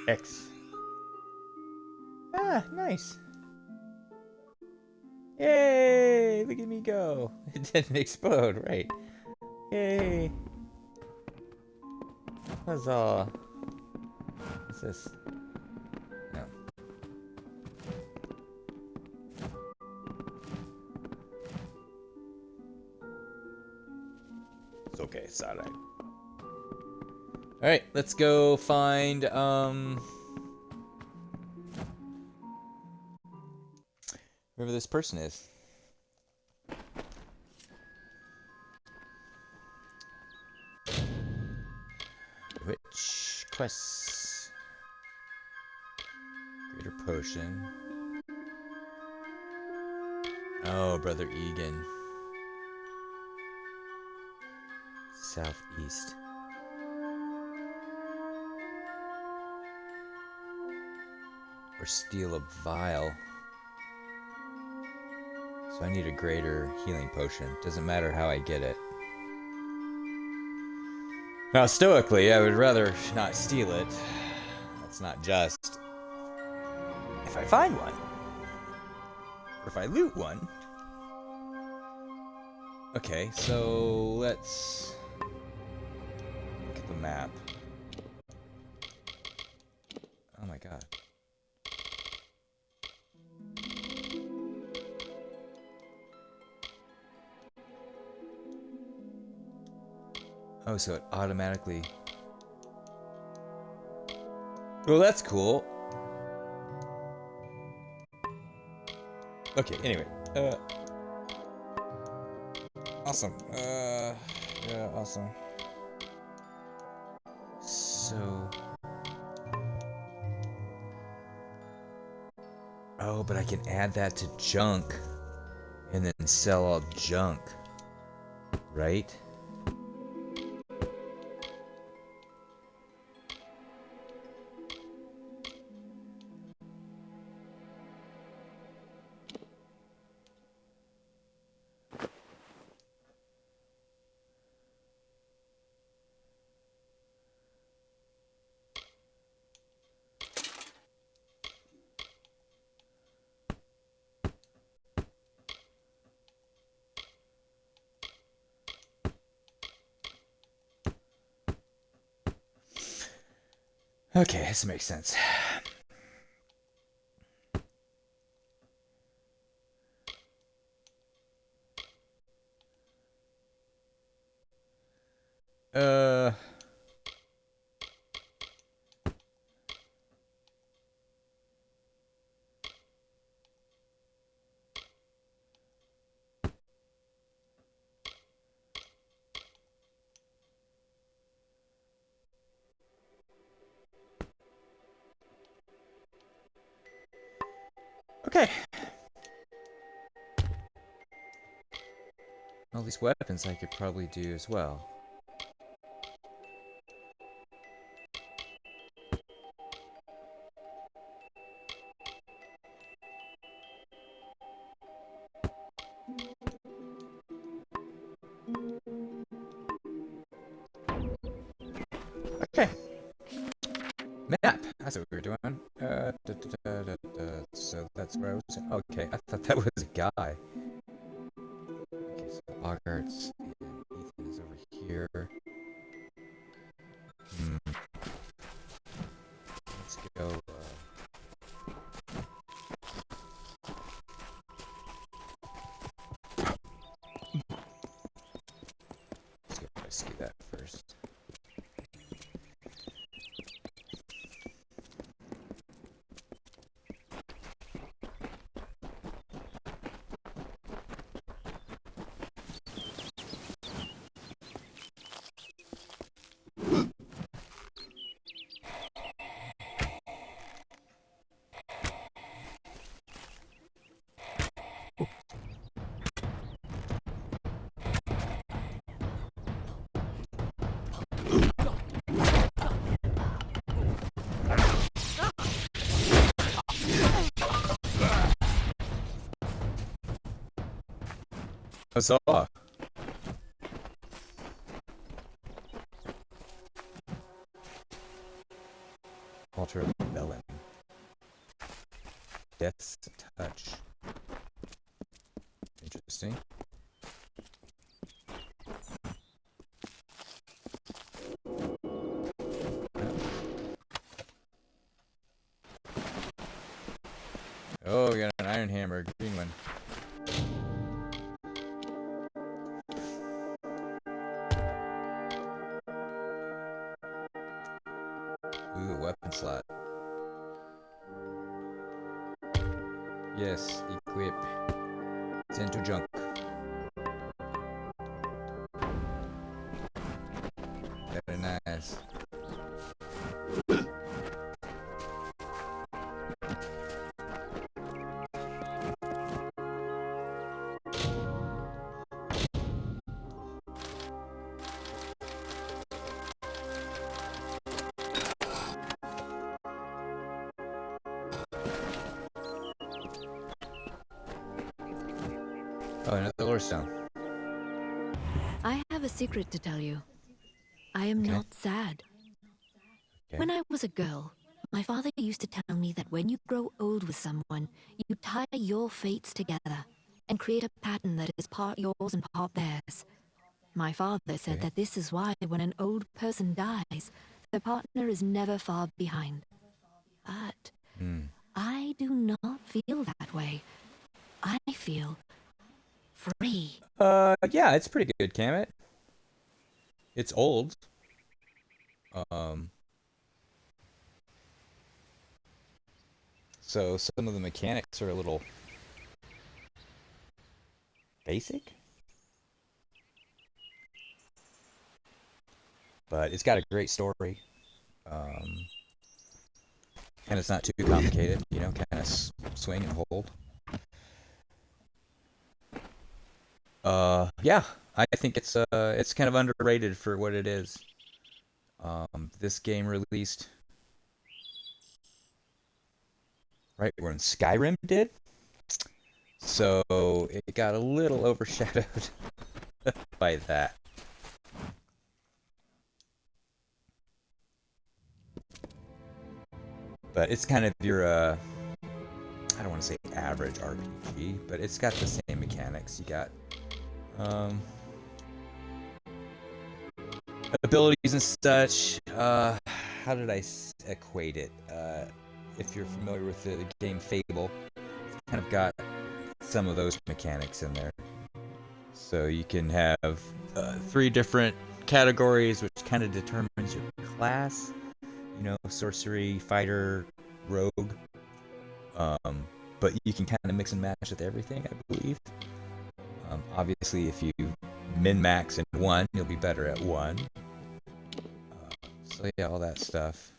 X. Ah, nice. Yay! Look at me go. It didn't explode, right? Yay! Huzzah! What's this? No. It's okay, it's alright. Alright, let's go find, whoever this person is. Which quests? Greater potion. Oh, Brother Egan. Southeast. Or steal a vial. So I need a greater healing potion. Doesn't matter how I get it. Now, stoically, I would rather not steal it. That's not just. If I find one. Or if I loot one. Okay, so let's look at the map. Oh my god. Oh, so it automatically... Well, that's cool. Okay, anyway. Awesome. Yeah, awesome. So... Oh, but I can add that to junk. And then sell all junk. Right? Okay, this makes sense. Okay. All these weapons I could probably do as well. Okay. Map. That's what we were doing. So that's where I was. Okay, I thought that was a guy. Okay, so Bogarts and Ethan is over here. Let's go. Let's go rescue that first. Huzzah! Altar of Bellin. Death's Touch. Interesting. Oh, we got an iron hammer, green one. Ooh, a weapon slot. Yes, equip. Send to junk. Very nice. Oh, another lore stone. I have a secret to tell you. I am Okay. not sad. Okay. When I was a girl, my father used to tell me that when you grow old with someone, you tie your fates together and create a pattern that is part yours and part theirs. My father said Okay. that this is why when an old person dies, their partner is never far behind. But I do not feel that way. I feel free. Yeah, it's pretty good, Kamet. It's old. So some of the mechanics are a little basic. But it's got a great story. And it's not too complicated, you know, kind of swing and hold. Yeah, I think it's kind of underrated for what it is. This game released right when Skyrim did, so it got a little overshadowed by that. But it's kind of your I don't want to say average RPG, but it's got the same mechanics. You got abilities and such. How did I equate it? If you're familiar with the game Fable, it's kind of got some of those mechanics in there. So you can have 3 different categories, which kind of determines your class. You know, sorcery, fighter, rogue. But you can kind of mix and match with everything, I believe. Obviously, if you min-max in one, you'll be better at one. So yeah, all that stuff.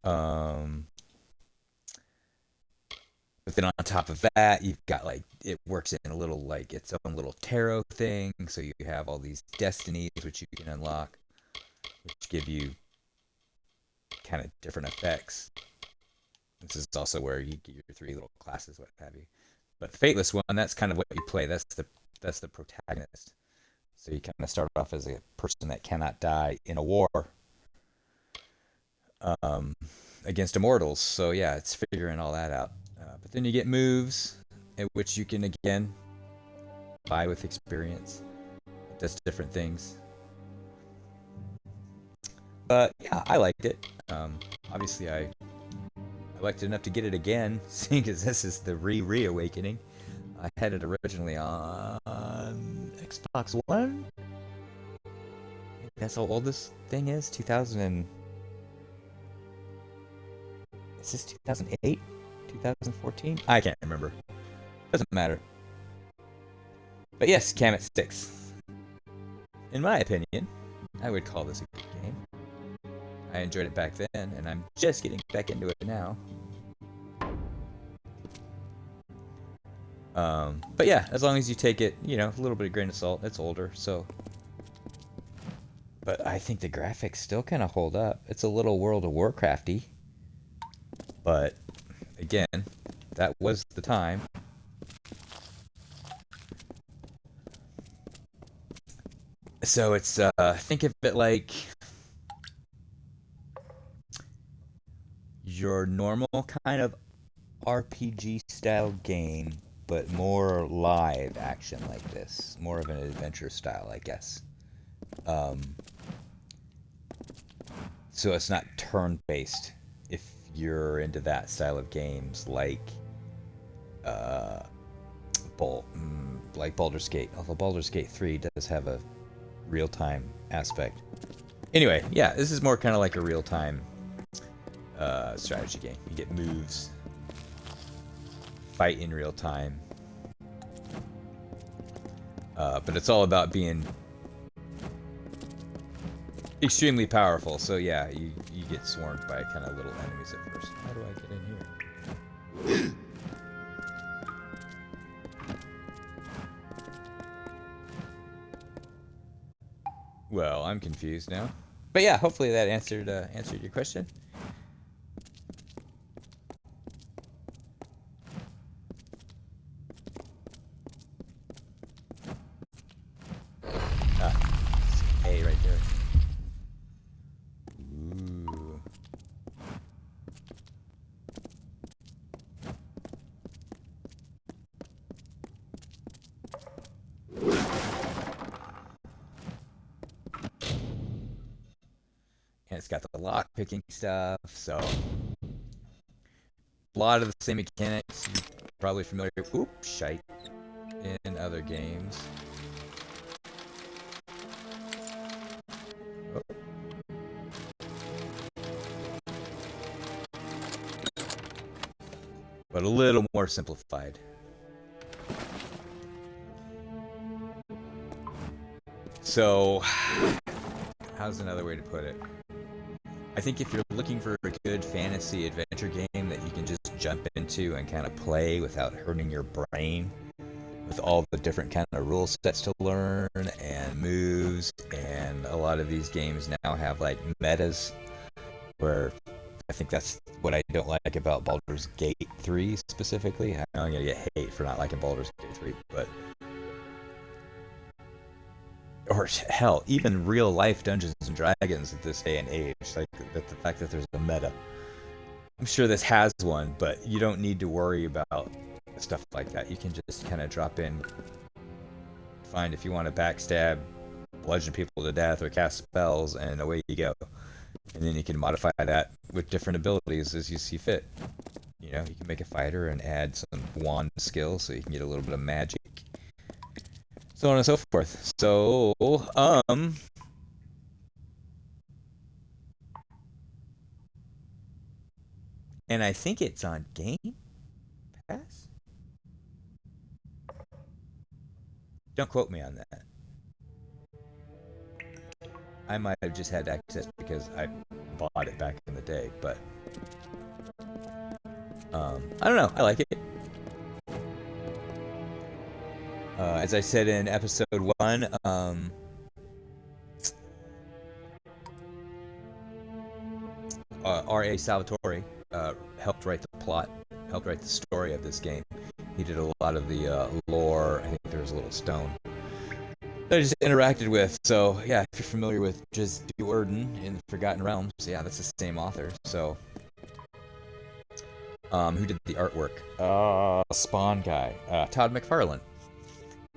But then on top of that, you've got like, it works in a little like its own little tarot thing. So you have all these destinies which you can unlock, which give you kind of different effects. This is also where you get your 3 little classes, what have you. But the Fateless one, that's kind of what you play. That's the protagonist. So you kind of start off as a person that cannot die in a war against immortals. So yeah, it's figuring all that out. But then you get moves, in which you can again buy with experience. It does different things. But yeah, I liked it. Obviously, I liked it enough to get it again, seeing as this is the reawakening. I had it originally on Xbox One. That's how old this thing is. 2000 and... Is this 2008? 2014? I can't remember. Doesn't matter. But yes, Kamet 6. In my opinion, I would call this a good game. I enjoyed it back then, and I'm just getting back into it now. But yeah, as long as you take it, you know, a little bit of grain of salt. It's older, so... But I think the graphics still kind of hold up. It's a little World of Warcrafty. But, again, that was the time. So it's think of it like your normal kind of RPG style game, but more live action like this, more of an adventure style, I guess. So it's not turn-based. If you're into that style of games, like Baldur's Gate, although Baldur's Gate 3 does have a real-time aspect. Anyway, yeah, this is more kind of like a real-time strategy game. You get moves, fight in real time, but it's all about being extremely powerful. So yeah, you get swarmed by kind of little enemies at first. How do I get in here? Well, I'm confused now. But yeah, hopefully that answered your question. A right there. Ooh. And it's got the lock picking stuff, so a lot of the same mechanics you're probably familiar with. Oops, shite. In other games. Oh. But a little more simplified. So, how's another way to put it? I think if you're looking for a good fantasy adventure game that you can just jump into and kind of play without hurting your brain, with all the different kind of rule sets to learn and moves, and a lot of these games now have like metas, where I think that's what I don't like about Baldur's Gate 3 specifically. I know I'm gonna get hate for not liking Baldur's Gate 3, but or hell, even real life Dungeons and Dragons at this day and age, like the fact that there's a meta. I'm sure this has one, but you don't need to worry about stuff like that. You can just kind of drop in, find if you want to backstab, bludgeon people to death, or cast spells, and away you go. And then you can modify that with different abilities as you see fit. You know, you can make a fighter and add some wand skills so you can get a little bit of magic. So on and so forth. So, and I think it's on Game Pass? Don't quote me on that. I might have just had access because I bought it back in the day, but I don't know. I like it. As I said in episode 1, R.A. Salvatore helped write the plot, helped write the story of this game. He did a lot of the lore. I think there was a little stone that I just interacted with. So yeah, if you're familiar with just Duerden in Forgotten Realms, yeah, that's the same author. So who did the artwork? Spawn guy, Todd McFarlane.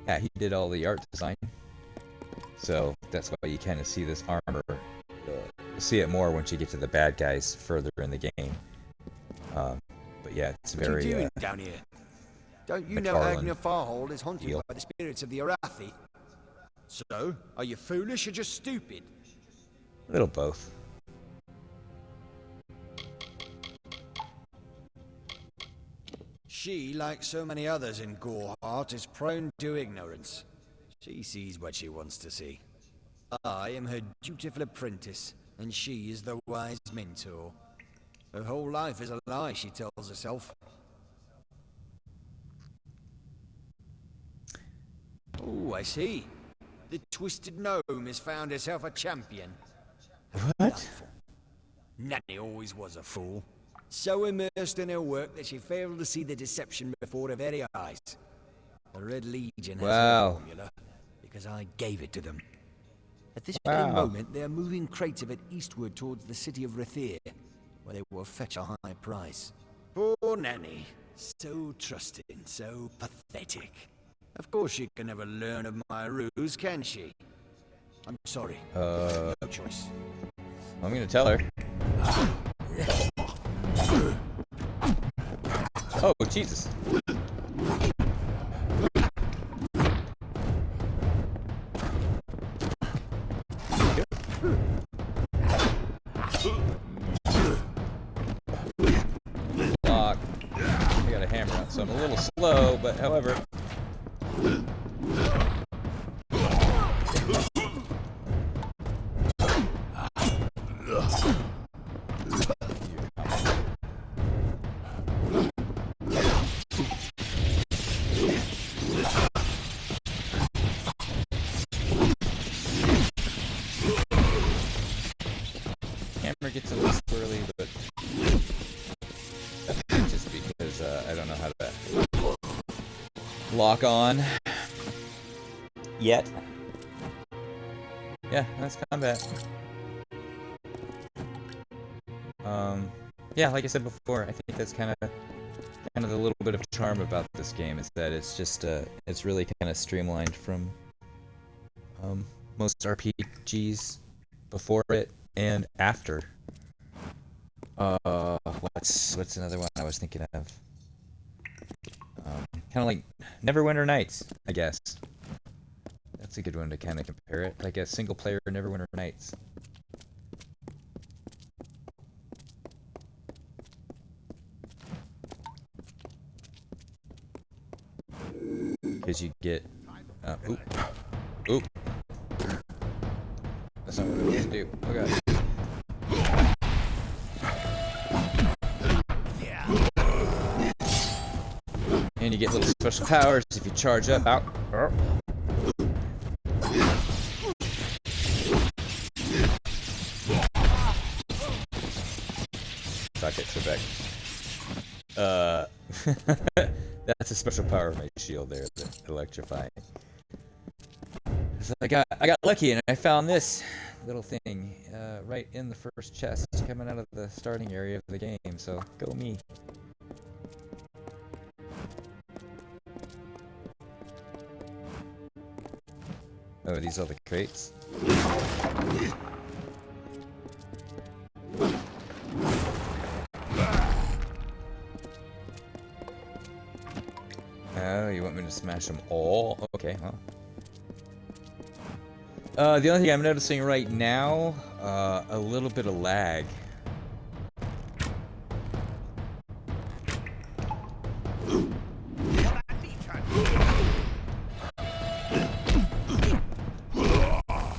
Yeah, he did all the art design. So that's why you kind of see this armor. You'll see it more once you get to the bad guys further in the game. But yeah, it's very. What are you doing down here? Don't you know Agna Farhold is haunted by the spirits of the Arathi? So, are you foolish or just stupid? A little both. She, like so many others in Goreheart, is prone to ignorance. She sees what she wants to see. I am her dutiful apprentice, and she is the wise mentor. Her whole life is a lie, she tells herself. Oh, I see. The Twisted Gnome has found herself a champion. What? Nanny always was a fool. So immersed in her work that she failed to see the deception before her very eyes. The Red Legion has a formula, because I gave it to them. At this very Wow. moment, they are moving crates of it eastward towards the city of Rathir, where they will fetch a high price. Poor Nanny. So trusting, so pathetic. Of course she can never learn of my ruse, can she? I'm sorry. No choice. I'm gonna tell her. Oh, Jesus. Lock. I got a hammer out, so I'm a little slow, but however. Hammer gets a little squirrely, but that's just because I don't know how to lock on yet. Yeah, that's combat. Yeah, like I said before, I think that's kind of the little bit of charm about this game is that it's just it's really kind of streamlined from most RPGs before it and after. What's another one I was thinking of? Kind of like Neverwinter Nights, I guess. That's a good one to kind of compare it. Like a single player Neverwinter Nights. Because you get... oop. Oop. That's not what I want to do. Oh god. And you get little special powers if you charge up. Out. Fuck it, so back. That's a special power of my shield there, the electrifying. So I got lucky and I found this little thing right in the first chest coming out of the starting area of the game, so go me. Oh, are these all the crates? Oh, you want me to smash them all? Okay, well. The only thing I'm noticing right now, a little bit of lag.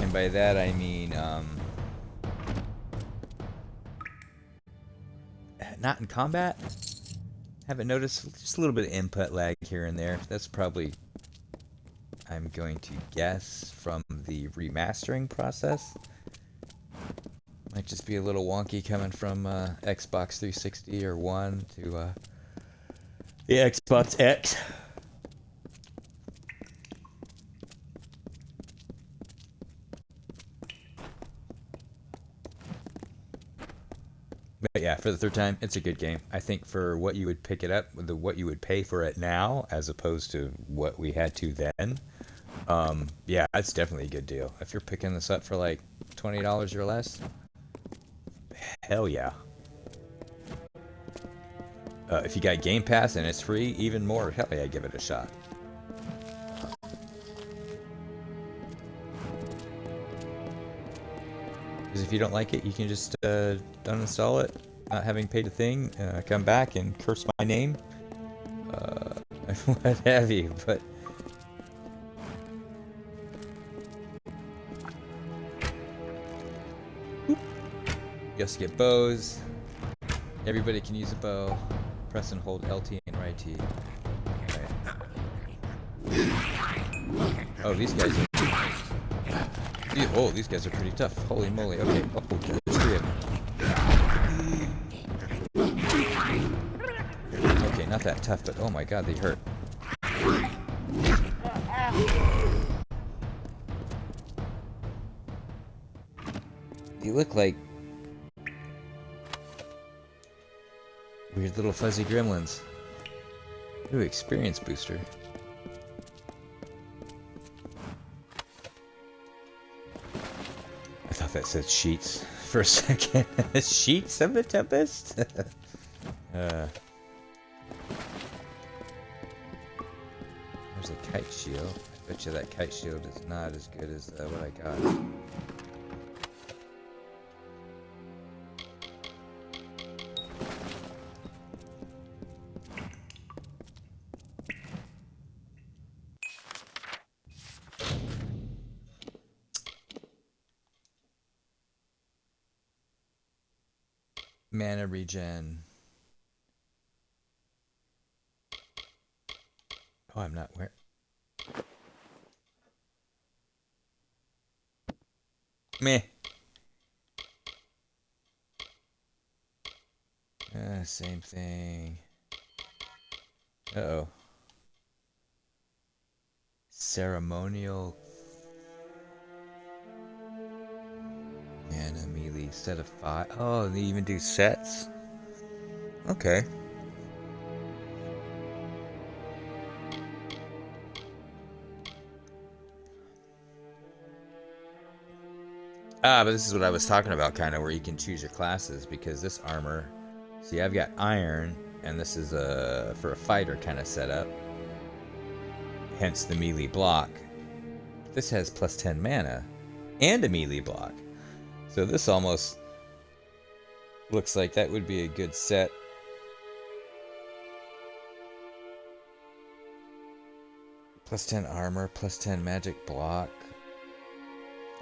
And by that I mean, not in combat. Haven't noticed, just a little bit of input lag here and there. That's probably, I'm going to guess, from the remastering process. Might just be a little wonky coming from Xbox 360 or One to the Xbox X. But yeah, for the third time, it's a good game. I think for what you would pick it up, what you would pay for it now, as opposed to what we had to then, yeah, it's definitely a good deal. If you're picking this up for like $20 or less, hell yeah. If you got Game Pass and it's free, even more, hell yeah, give it a shot. Because if you don't like it, you can just uninstall it, not having paid a thing, come back and curse my name, what have you, but... You also get bows. Everybody can use a bow. Press and hold LT and right T. Right. Oh, these guys are... Oh, these guys are pretty tough. Holy moly. Okay. Oh, there's three of them. Okay, not that tough, but oh my god, they hurt. They look like weird little fuzzy gremlins. Ooh, experience booster. I thought that said sheets for a second. Sheets of the Tempest? There's a kite shield. I bet you that kite shield is not as good as what I got. Mana regen. Oh, I'm not where. Meh. Same thing. Uh-oh. Ceremonial. Mana melee set of 5. Oh, they even do sets? Okay. But this is what I was talking about, kind of, where you can choose your classes, because this armor, see, I've got iron, and this is for a fighter kind of setup, hence the melee block. This has plus 10 mana, and a melee block, so this almost looks like that would be a good set. Plus 10 armor, plus 10 magic block.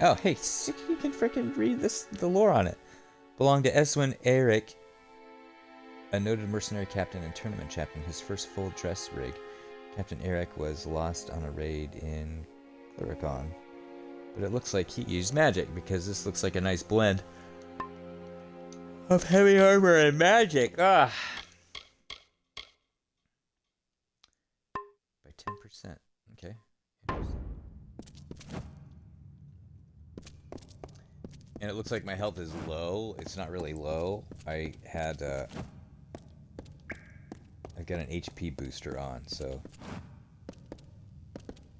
Oh, hey, you can frickin' read the lore on it. Belonged to Eswin Eric, a noted mercenary captain and tournament champion, his first full dress rig. Captain Eric was lost on a raid in Clericon. But it looks like he used magic, because this looks like a nice blend of heavy armor and magic. Ah! By 10%. Okay. Interesting. And it looks like my health is low. It's not really low. I had I've got an HP booster on, so.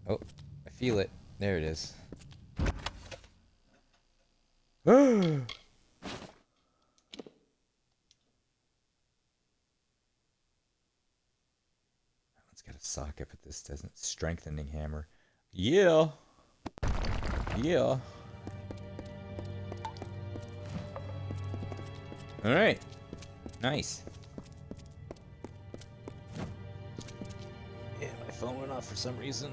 Oh, I feel it. There it is. That one's got a socket, but this doesn't. Strengthening hammer. Yeah. Yeah. Alright. Nice. Yeah, my phone went off for some reason.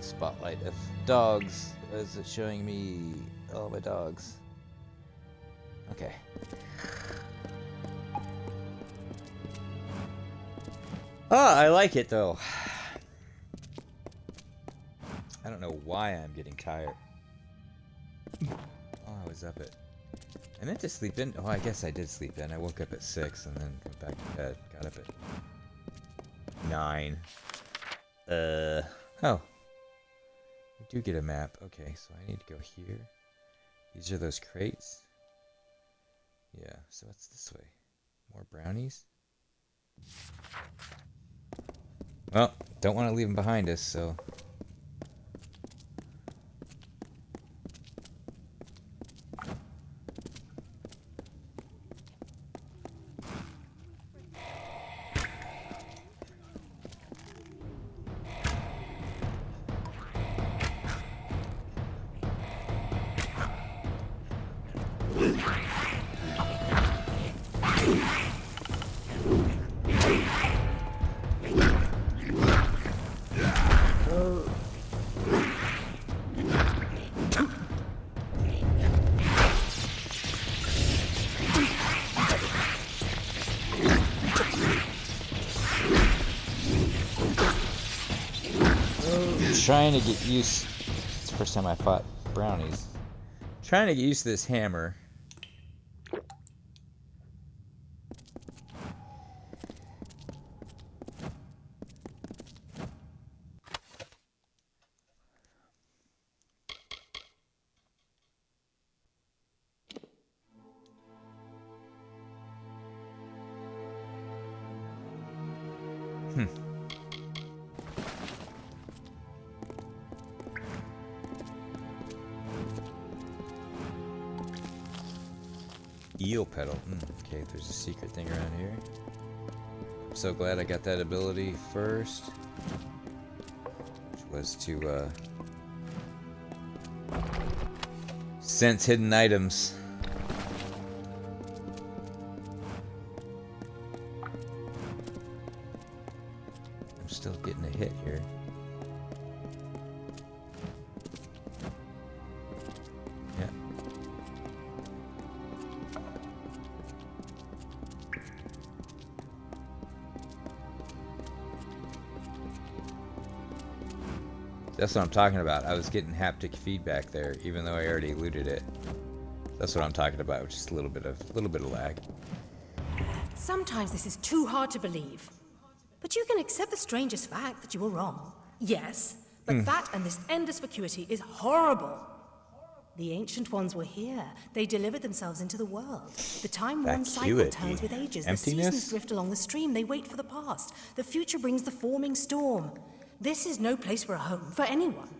Spotlight of dogs. Is it showing me all my dogs? Okay. Ah, I like it though. I don't know why I'm getting tired. Oh, I was up at... I meant to sleep in. Oh, I guess I did sleep in. I woke up at 6 and then went back to bed. Got up at 9. Oh. We do get a map. Okay, so I need to go here. These are those crates. Yeah, so it's this way. More brownies. Well, don't want to leave them behind us, so... Trying to get used. It's the first time I fought brownies. Trying to get used to this hammer. Eel pedal. Okay, there's a secret thing around here. I'm so glad I got that ability first. Which was to sense hidden items. I'm still getting a hit here. Yeah. That's what I'm talking about. I was getting haptic feedback there, even though I already looted it. That's what I'm talking about, just a little bit of lag. Sometimes this is too hard to believe. But you can accept the strangest fact that you were wrong. Yes, but that and this endless vacuity is horrible. The Ancient Ones were here. They delivered themselves into the world. The time-worn cycle turns with ages. The seasons drift along the stream. They wait for the past. The future brings the forming storm. This is no place for a home, for anyone.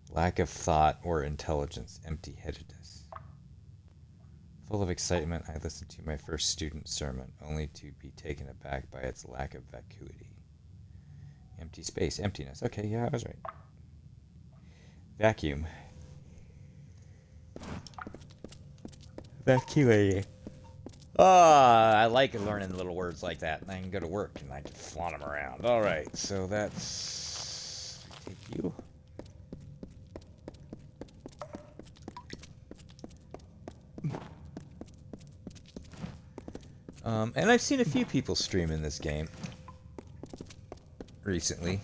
Lack of thought or intelligence, empty-headedness. Full of excitement, I listened to my first student sermon, only to be taken aback by its lack of vacuity. Empty space, emptiness. Okay, yeah, I was right. Vacuum. Vacuity. Oh, I like learning little words like that. And I can go to work and I can flaunt them around. All right, so that's... Take you. And I've seen a few people stream in this game recently.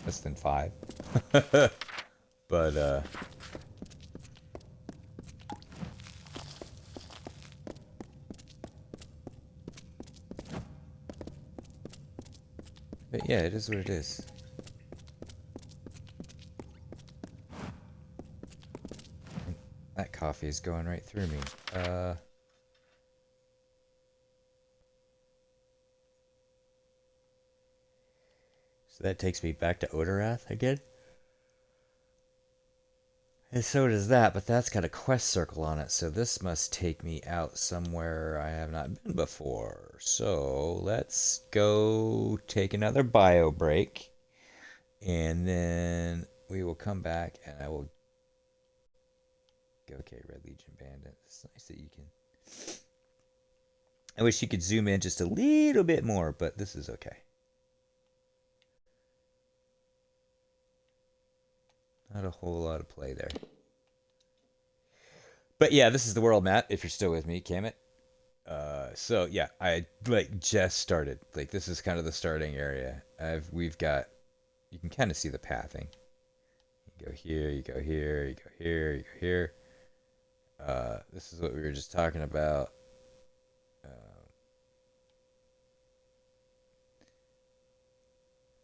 Less than 5. But, yeah, it is what it is. That coffee is going right through me. So that takes me back to Odorath again. And so does that, but that's got a quest circle on it, so this must take me out somewhere I have not been before. So let's go take another bio break, and then we will come back and I will... Okay, Red Legion Bandit. It's nice that you can... I wish you could zoom in just a little bit more, but this is okay. Not a whole lot of play there. But yeah, this is the world map, if you're still with me, Kamit. So yeah, I just started. This is kind of the starting area. We've got, you can kind of see the pathing. You go here, you go here, you go here, you go here. This is what we were just talking about.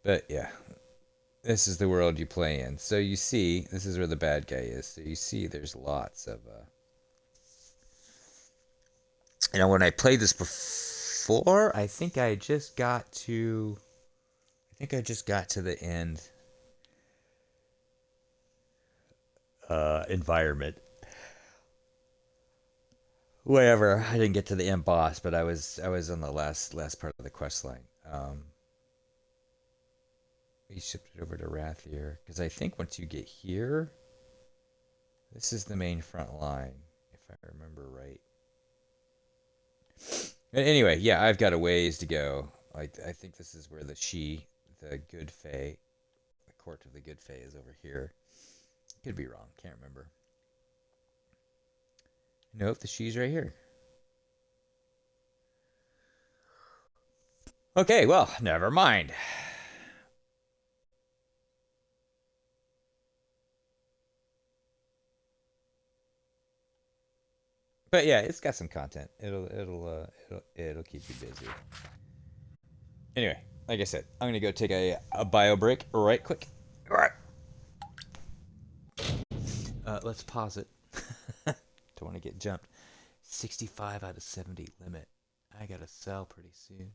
But yeah. This is the world you play in. So you see, this is where the bad guy is. So you see there's lots of... when I played this before, I think I just got to... the end. Environment. Whatever. I didn't get to the end boss, but I was on the last part of the quest line. We shipped it over to Rathier, because I think once you get here, this is the main front line, if I remember right. But anyway, yeah, I've got a ways to go. I think this is where the Good Fae, the court of the Good Fae is over here. Could be wrong, can't remember. Nope, the she's right here. Okay, well, never mind. But yeah, it's got some content. It'll keep you busy. Anyway, like I said, I'm gonna go take a bio break right quick. All right. Let's pause it. Don't want to get jumped. 65 out of 70 limit. I gotta sell pretty soon.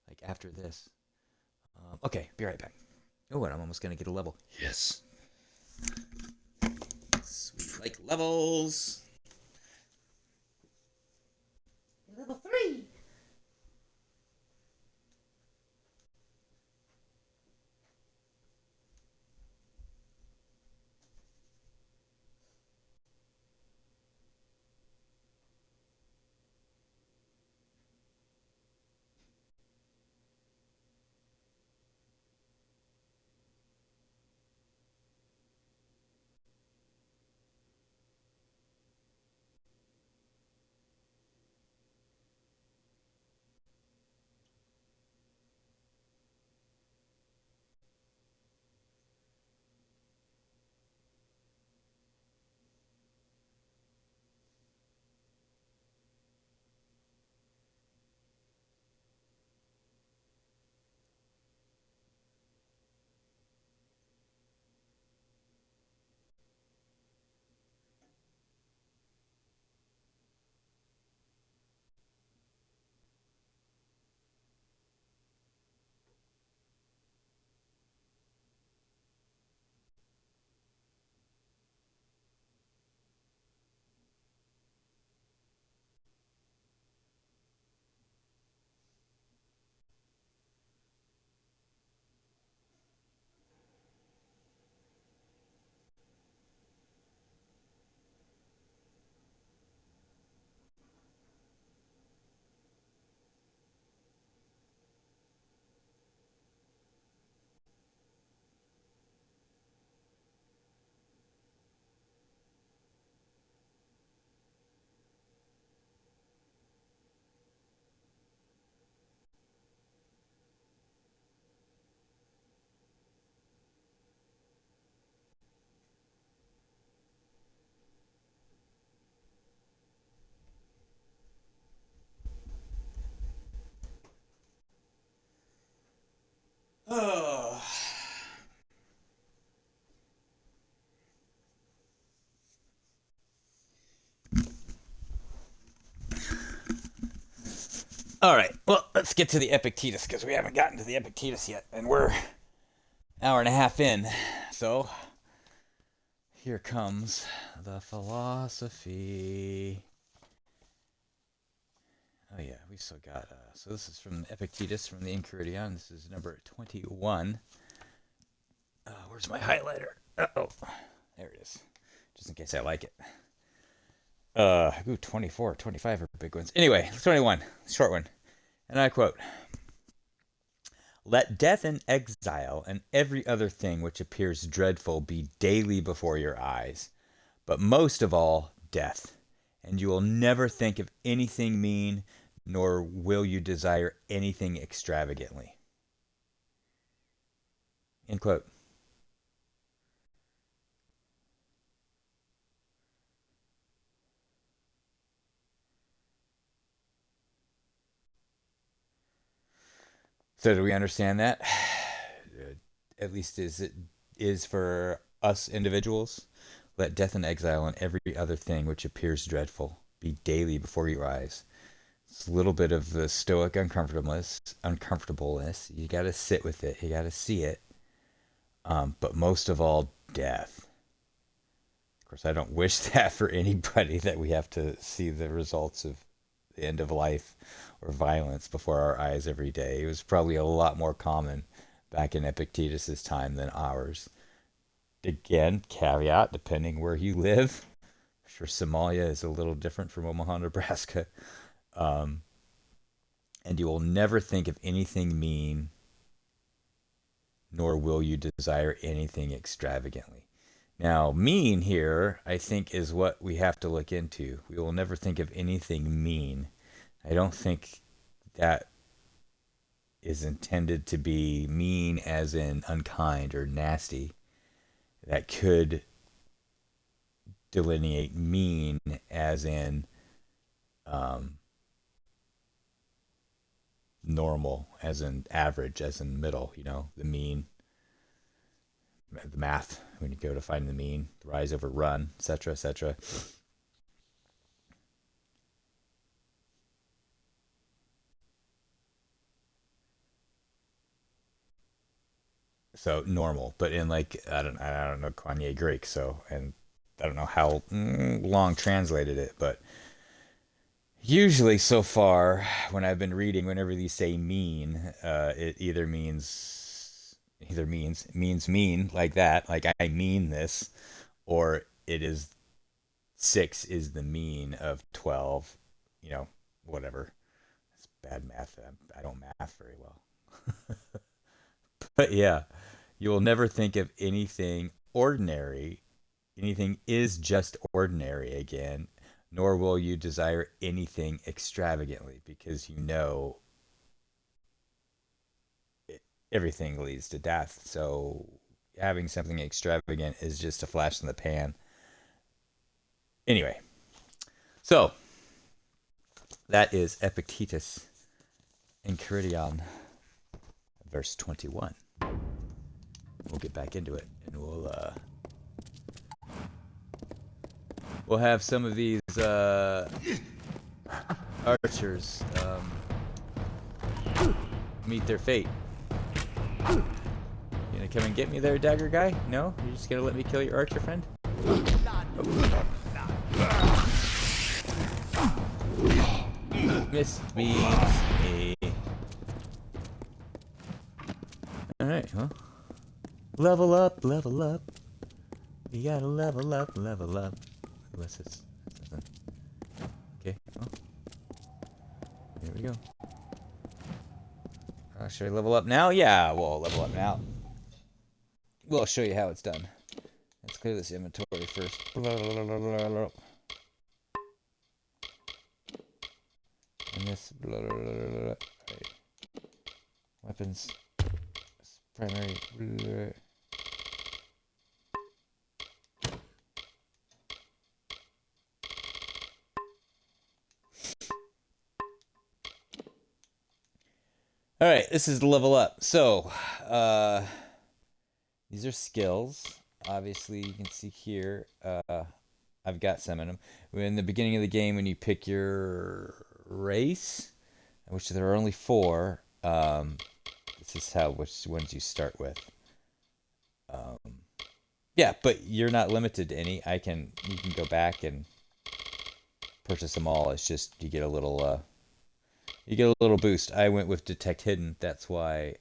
Like after this. Okay, be right back. Oh, and I'm almost gonna get a level. Yes. Sweet like levels. Level 3. Oh. All right. Well, let's get to the Epictetus because we haven't gotten to the Epictetus yet, and we're hour and a half in. So here comes the philosophy. Oh yeah, we still got. So this is from Epictetus from the Enchiridion. This is number 21. Where's my highlighter? Oh, there it is. Just in case I like it. 24, 25 are big ones. Anyway, 21, short one. And I quote, "Let death and exile and every other thing which appears dreadful be daily before your eyes, but most of all, death. And you will never think of anything mean, nor will you desire anything extravagantly." End quote. So do we understand that? At least as it is for us individuals. Let death and exile and every other thing which appears dreadful be daily before your eyes. It's a little bit of the stoic uncomfortableness. You got to sit with it. You got to see it. But most of all, death. Of course, I don't wish that for anybody, that we have to see the results of the end of life or violence before our eyes every day. It was probably a lot more common back in Epictetus's time than ours. Again, caveat, depending where you live. I'm sure Somalia is a little different from Omaha, Nebraska. And you will never think of anything mean, nor will you desire anything extravagantly. Now, mean here, I think, is what we have to look into. We will never think of anything mean. I don't think that is intended to be mean as in unkind or nasty. That could delineate mean as in normal, as in average, as in middle, the mean, the math, when you go to find the mean, rise over run, etc., etc. So normal, but in like I don't know Kanye Greek, so and I don't know how long translated it, but usually so far when I've been reading, whenever these say mean, it means mean like that, like I mean this, or it is 6 is the mean of 12, whatever. It's bad math. I don't math very well. But yeah, you will never think of anything ordinary. Anything is just ordinary again, nor will you desire anything extravagantly because everything leads to death. So having something extravagant is just a flash in the pan. Anyway, so that is Epictetus Enchiridion, verse 21. We'll get back into it, and we'll have some of these archers meet their fate. You gonna come and get me there, dagger guy? No? You're just gonna let me kill your archer friend? Missed me. Alright, well. Level up, level up. You gotta level up, level up. What's this? Okay, well. Here we go. Should I level up now? Yeah, we'll level up now. We'll show you how it's done. Let's clear this inventory first. And this. Right. Weapons. Primary. All right, this is the level up. So, these are skills. Obviously, you can see here, I've got some in them. In the beginning of the game, when you pick your race, which there are only 4, this is which ones you start with. Yeah, but you're not limited to any. You can go back and purchase them all. It's just you get a little boost. I went with Detect Hidden. That's why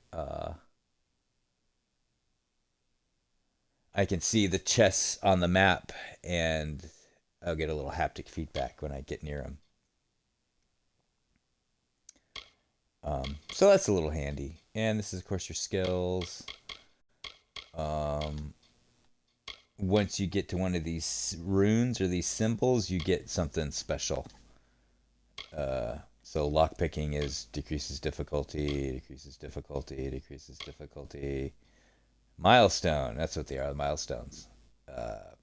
I can see the chests on the map, and I'll get a little haptic feedback when I get near them. So that's a little handy. And this is, of course, your skills. Once you get to one of these runes or these symbols, you get something special. So lockpicking decreases difficulty. Milestone, that's what they are, the milestones. That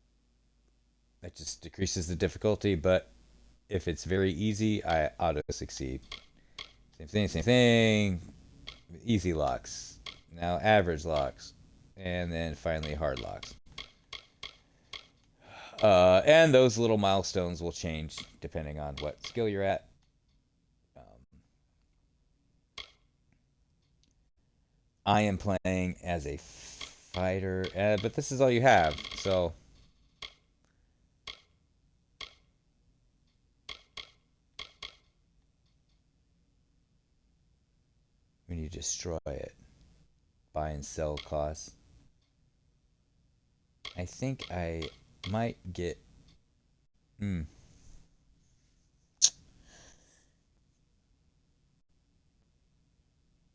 just decreases the difficulty, but if it's very easy, I auto-succeed. Same thing. Easy locks. Now average locks. And then finally hard locks. And those little milestones will change depending on what skill you're at. I am playing as a fighter, but this is all you have, so when you destroy it, buy and sell costs. I think I might get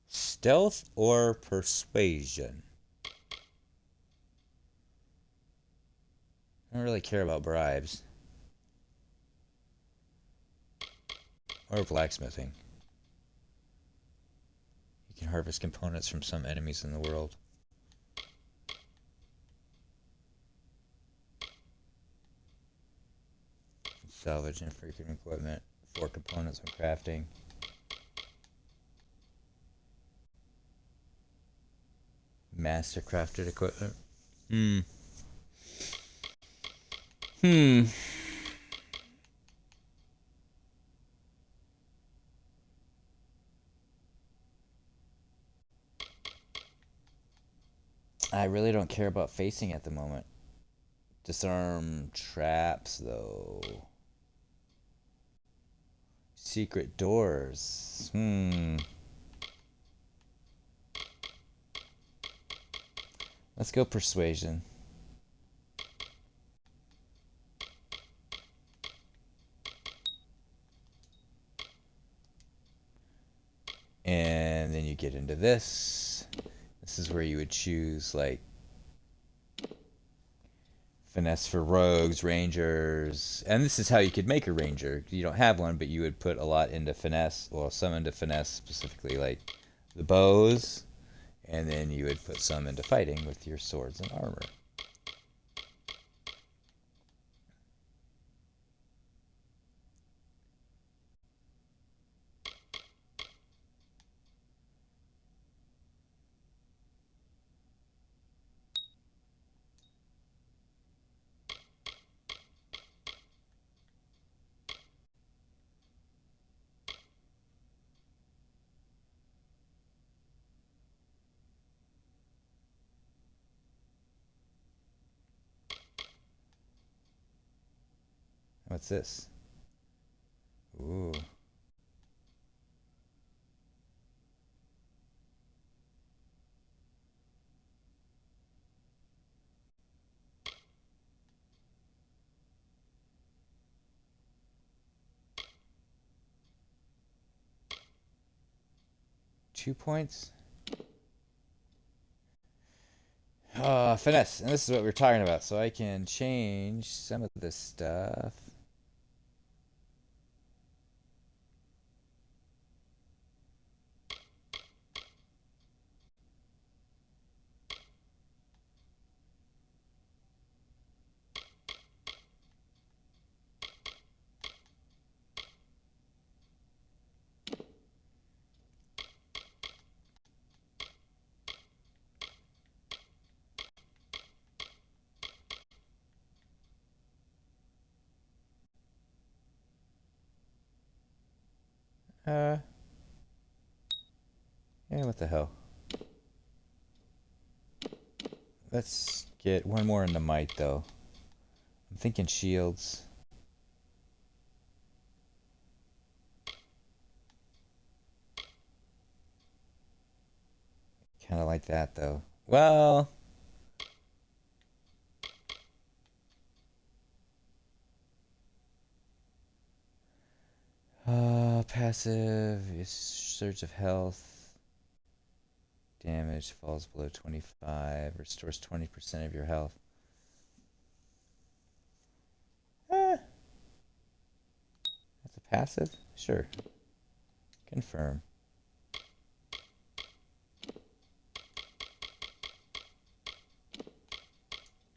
stealth or persuasion. I don't really care about bribes. Or blacksmithing. You can harvest components from some enemies in the world. Salvage and freaking equipment. 4 components when crafting. Master crafted equipment. I really don't care about facing at the moment. Disarm traps, though. Secret doors. Let's go persuasion. And then you get into this. This is where you would choose, like, finesse for rogues, rangers. And this is how you could make a ranger. You don't have one, but you would put a lot into finesse, well, some into finesse, specifically like the bows. And then you would put some into fighting with your swords and armor. What's this? Ooh. Two points? Finesse. And this is what we're talking about. So I can change some of this stuff. Yeah, what the hell? Let's get one more into might, though. I'm thinking shields. Kind of like that, though. Well... passive is surge of health. Damage falls below 25. Restores 20% of your health. That's a passive? Sure. Confirm.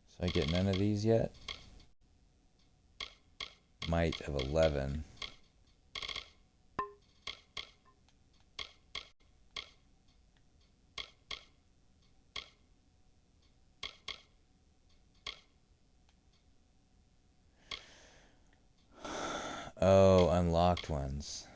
So I get none of these yet? Might of 11. Oh, unlocked ones.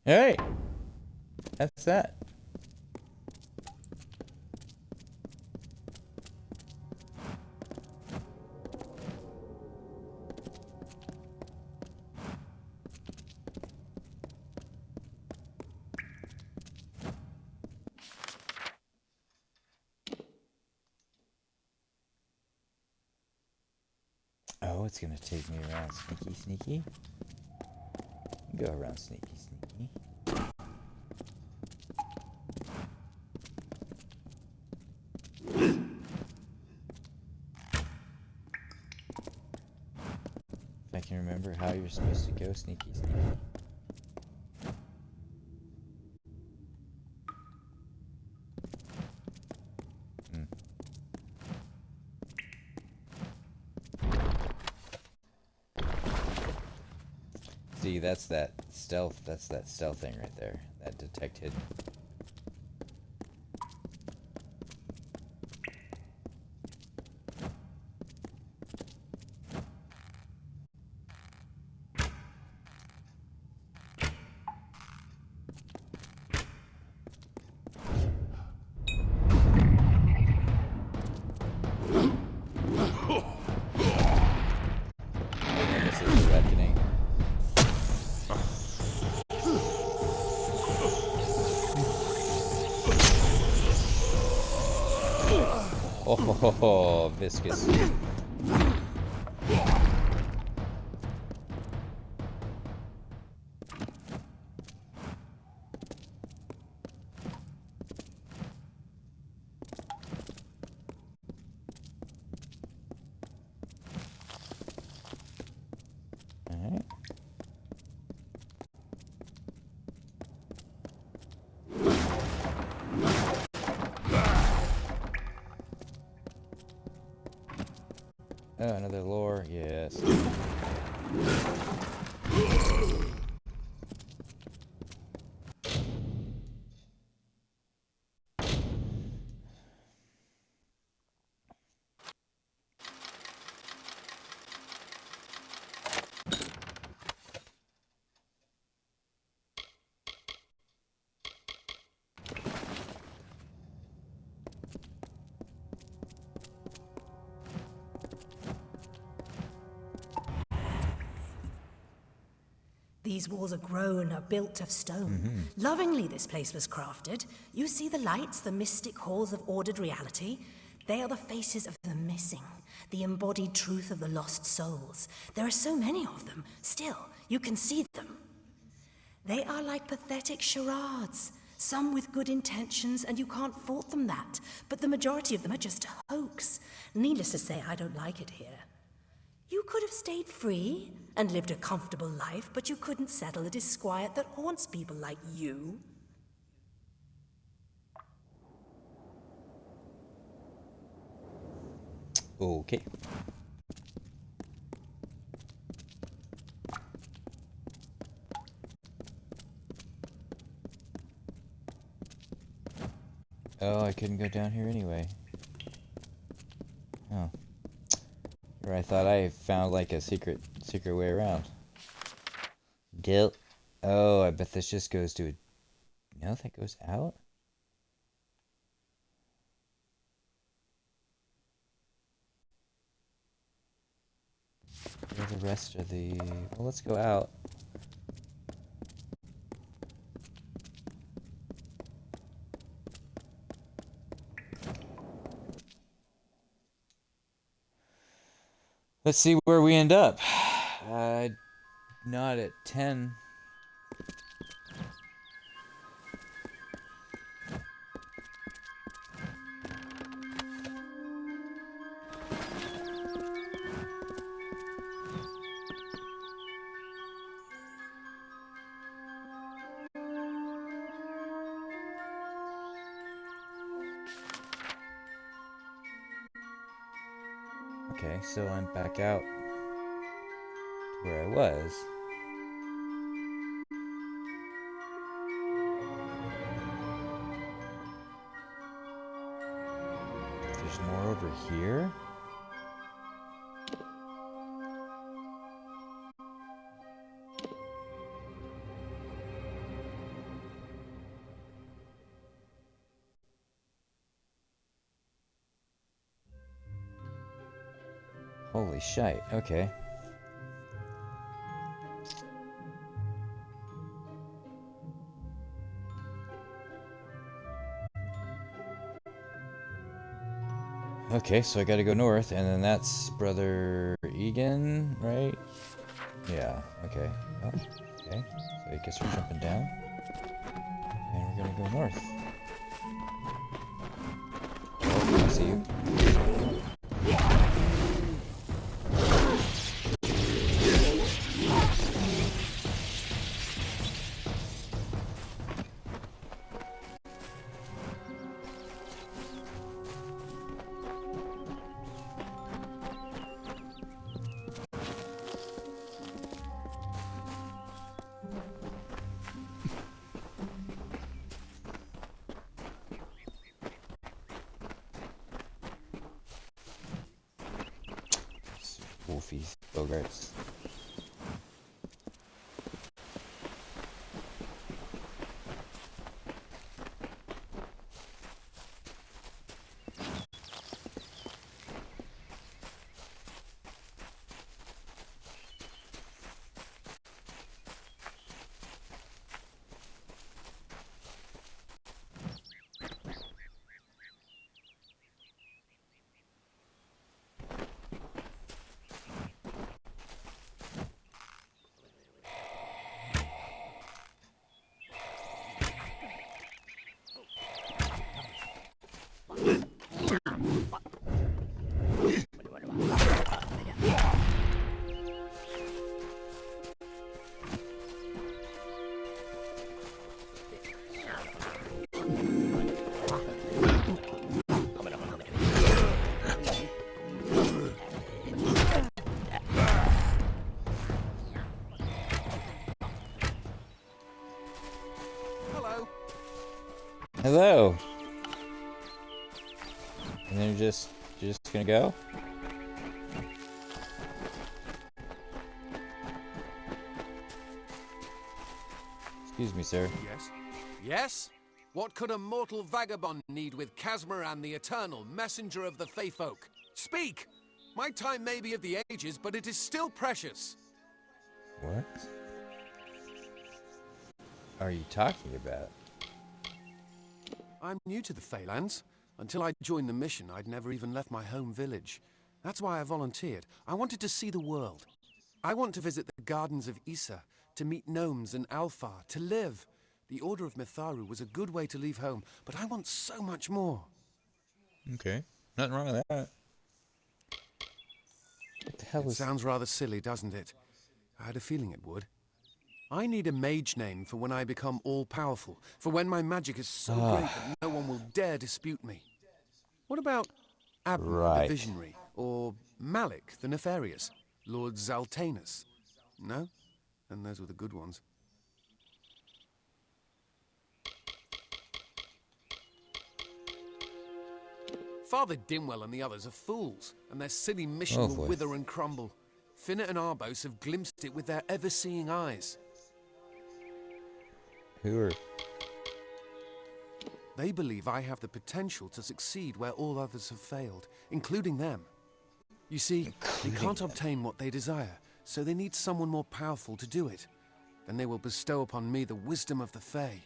Hey! That's that. Oh, it's gonna take me around sneaky, sneaky. Go around sneaky, sneaky. If I can remember how you're supposed to go sneaky, sneaky. See, that's that stealth thing right there. That detect hidden. Oh, viscous. Alright. Oh, another lore, yes. These walls are grown, are built of stone. Lovingly this place was crafted. You see the lights, the mystic halls of ordered reality? They are the faces of the missing, the embodied truth of the lost souls. There are so many of them. Still, you can see them. They are like pathetic charades. Some with good intentions, and you can't fault them that. But the majority of them are just a hoax. Needless to say, I don't like it here. You could have stayed free and lived a comfortable life, but you couldn't settle the disquiet that haunts people like you. Okay. Oh, I couldn't go down here anyway. Oh. Or I thought I found like a secret way around. Dill. Oh, I bet this just goes to a... No, that goes out? Where are the rest of the... Well, let's go out. Let's see where we end up. Not at 10. Okay, so I'm back out to where I was. There's more over here? Holy shite, okay. Okay, so I gotta go north, and then that's Brother Egan, right? Yeah, okay. Oh, okay, so I guess we're jumping down. And we're gonna go north. Oh, I see you. Wolfies, Bogarts. Hello. And then you're just gonna go? Excuse me, sir. Yes? Yes? What could a mortal vagabond need with Casmaran the Eternal, messenger of the Feyfolk? Speak! My time may be of the ages, but it is still precious. What are you talking about? I'm new to the Feylands. Until I joined the mission, I'd never even left my home village. That's why I volunteered. I wanted to see the world. I want to visit the gardens of Issa, to meet gnomes and Alfar, to live. The Order of Mitharu was a good way to leave home, but I want so much more. Okay. Nothing wrong with that. What the hell It sounds rather silly, doesn't it? I had a feeling it would. I need a mage name for when I become all-powerful, for when my magic is so great that no one will dare dispute me. What about Abner the Visionary, or Malik the Nefarious, Lord Zaltanus? No? Then those were the good ones. Father Dimwell and the others are fools, and their silly mission will wither and crumble. Finna and Arbos have glimpsed it with their ever-seeing eyes. Who are... They believe I have the potential to succeed where all others have failed, including them. You see, they can't obtain what they desire, so they need someone more powerful to do it. Then they will bestow upon me the wisdom of the Fae.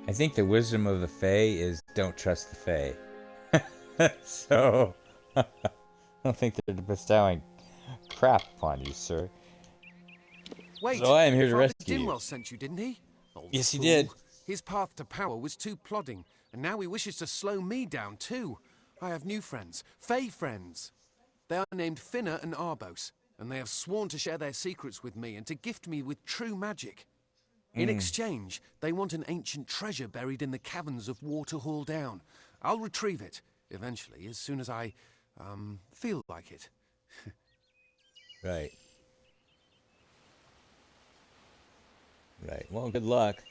I think the wisdom of the Fae is don't trust the Fae. So, I don't think they're bestowing crap upon you, sir. Wait, so I am here to rescue Dimwell you. Sent you, didn't he? Old Yes, he fool. did. His path to power was too plodding, and now he wishes to slow me down too. I have new friends, Fae friends. They are named Finna and Arbos, and they have sworn to share their secrets with me and to gift me with true magic. In exchange, they want an ancient treasure buried in the caverns of Waterhall Down. I'll retrieve it, eventually, as soon as I, feel like it. Right. Right. Well, good luck.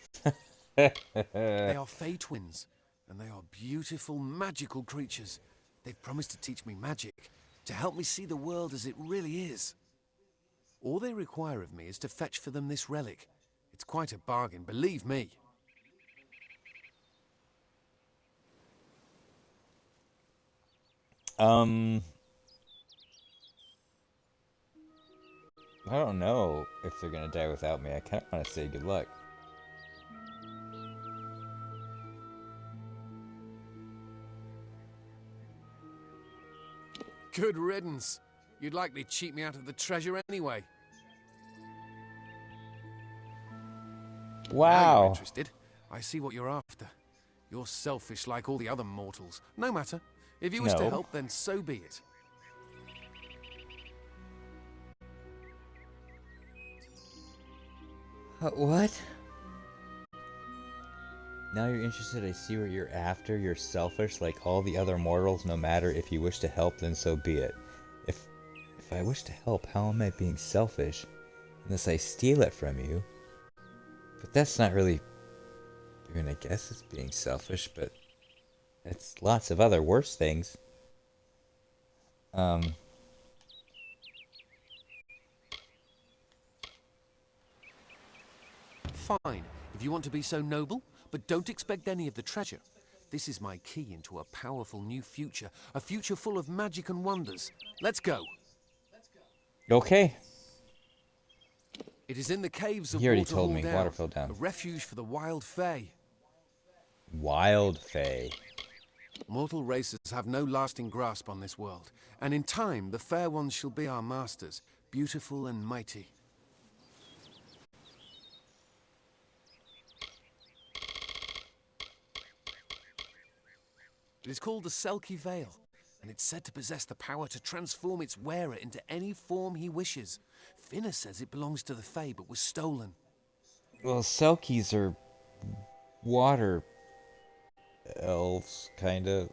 They are Fae twins, and they are beautiful, magical creatures. They've promised to teach me magic, to help me see the world as it really is. All they require of me is to fetch for them this relic. It's quite a bargain, believe me. I don't know if they're gonna die without me. I kind of want to say good luck. Good riddance. You'd likely cheat me out of the treasure anyway. Wow. Now you're interested. I see what you're after. You're selfish like all the other mortals. No matter. If you wish to help, then so be it. What? Now you're interested, I see what you're after. You're selfish like all the other mortals. No matter if you wish to help, then so be it. If I wish to help, how am I being selfish? Unless I steal it from you. But that's not really... I mean, I guess it's being selfish, but... it's lots of other worse things. Fine, if you want to be so noble, but don't expect any of the treasure. This is my key into a powerful new future, a future full of magic and wonders. Let's go. Okay. It is in the caves of He already Waterfall told me, Down, Waterfall Down. a refuge for the wild Fae. Wild Fae. Mortal races have no lasting grasp on this world, and in time the fair ones shall be our masters, beautiful and mighty. It is called the Selkie Veil, and it's said to possess the power to transform its wearer into any form he wishes. Finna says it belongs to the Fae, but was stolen. Well, Selkies are water elves, kind of.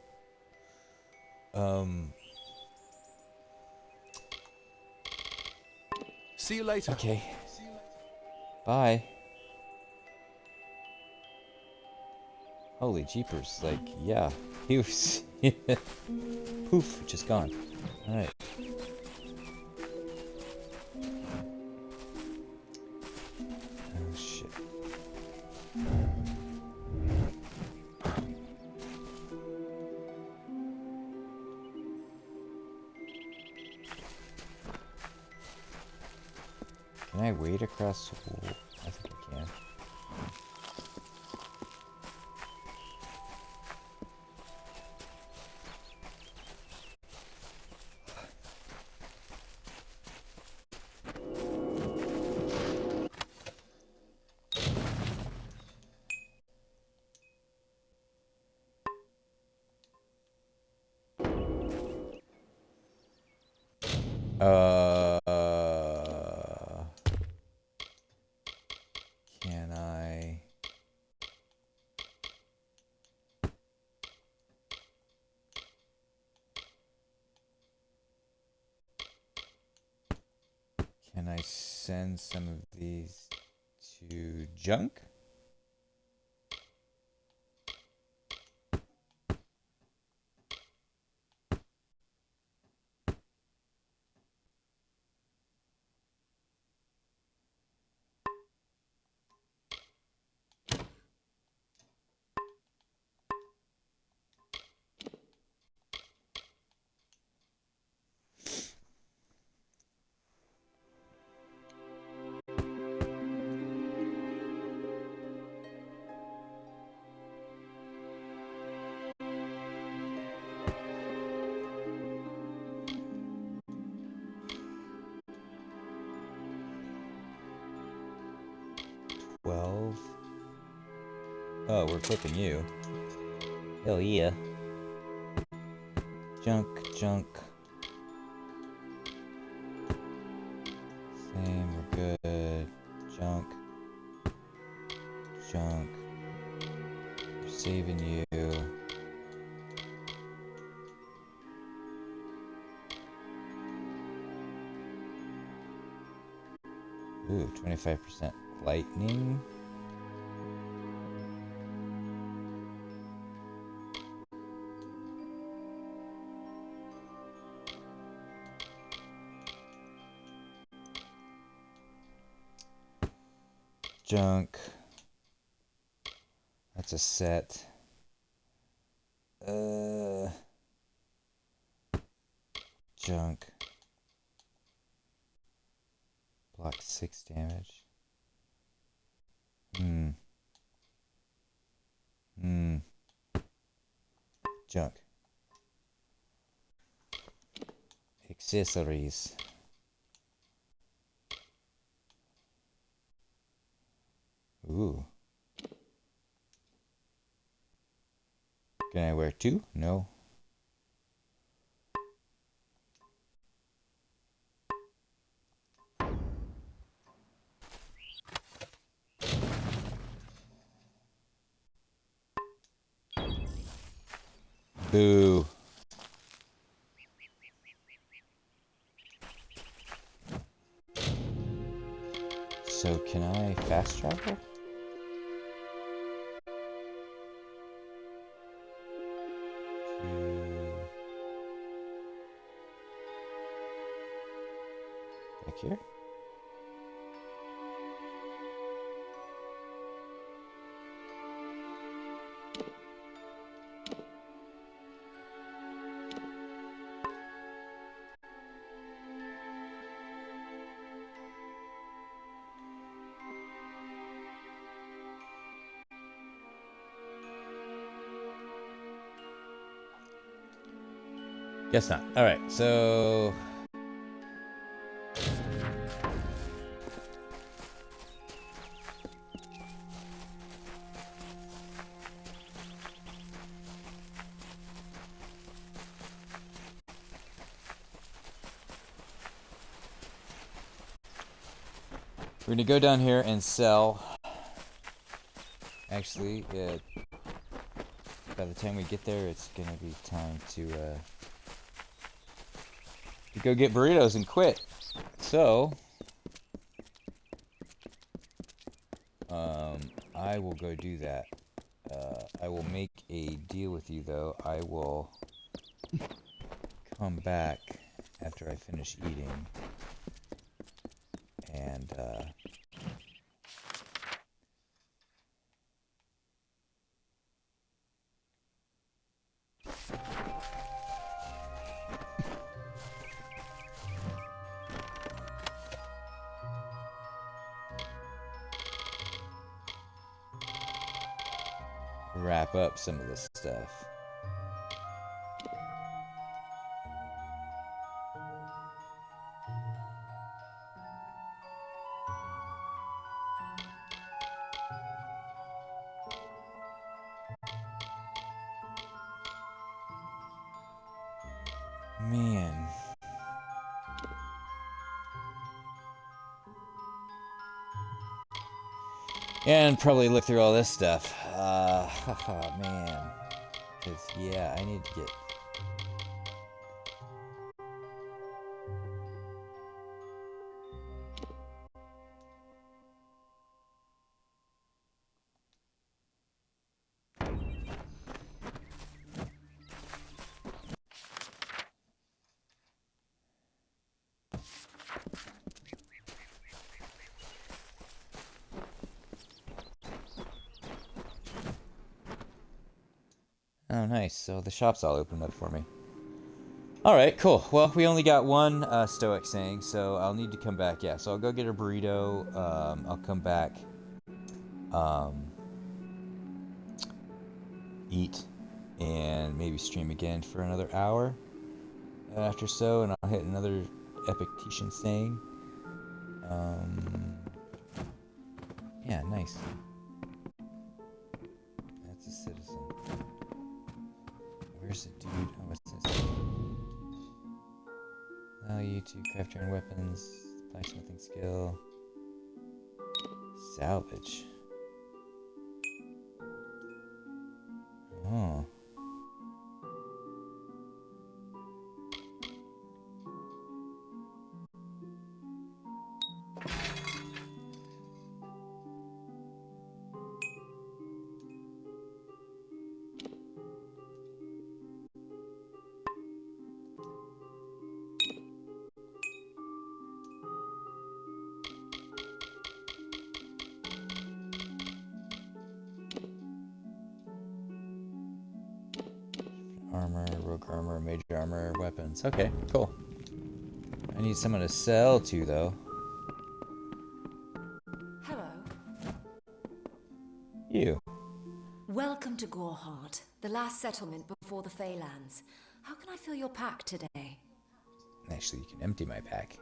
See you later. Okay. Bye. Holy jeepers, like, yeah. He was... Poof, just gone. Alright. Oh, shit. Can I wade across the wall? I think I can. Can I? Can I send some of these to junk? Oh, we're equipping you. Hell yeah. Junk, junk. Same, we're good. Junk. Junk. We're saving you. Ooh, 25% lightning. Junk. That's a set. Junk. Block 6 damage. Junk. Accessories. Ooh. Can I wear 2? No. Boo. So can I fast travel? Back here? Guess not. All right, so we're gonna go down here and sell. Actually, by the time we get there, it's gonna be time to go get burritos and quit. So, I will go do that. I will make a deal with you, though. I will come back after I finish eating, and wrap up some of this stuff. Man. And probably look through all this stuff. Oh man. Because, yeah, I need to get... Oh, nice. So the shop's all opened up for me. Alright, cool. Well, we only got one stoic saying, so I'll need to come back. Yeah, so I'll go get a burrito. I'll come back. Eat. And maybe stream again for another hour after so, and I'll hit another Epictetus saying. Yeah, nice. That's a citizen. Where's the dude? Oh, what's this? Allow you to craft your own weapons, blacksmithing skill, salvage. Oh. Armor, rogue armor, major armor, weapons. Okay, cool. I need someone to sell to, though. Hello. You. Welcome to Goreheart, the last settlement before the Feylands. How can I fill your pack today? Actually, you can empty my pack.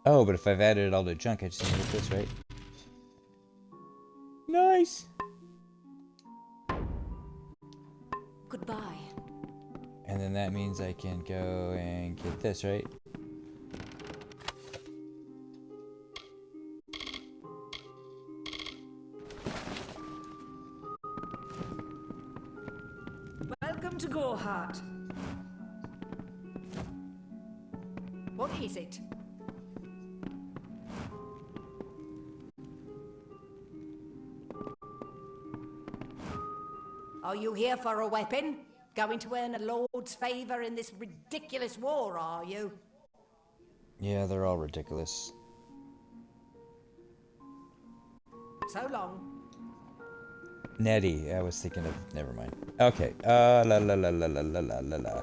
Oh, but if I've added it all to junk, I just need this, right? Nice! Goodbye. And then that means I can go and get this, right? Welcome to Goreheart. What is it? Are you here for a weapon? Going to earn a lord's favour in this ridiculous war, are you? Yeah, they're all ridiculous. So long. Nettie, I was thinking of... Never mind. Okay, la la la la la la la la la.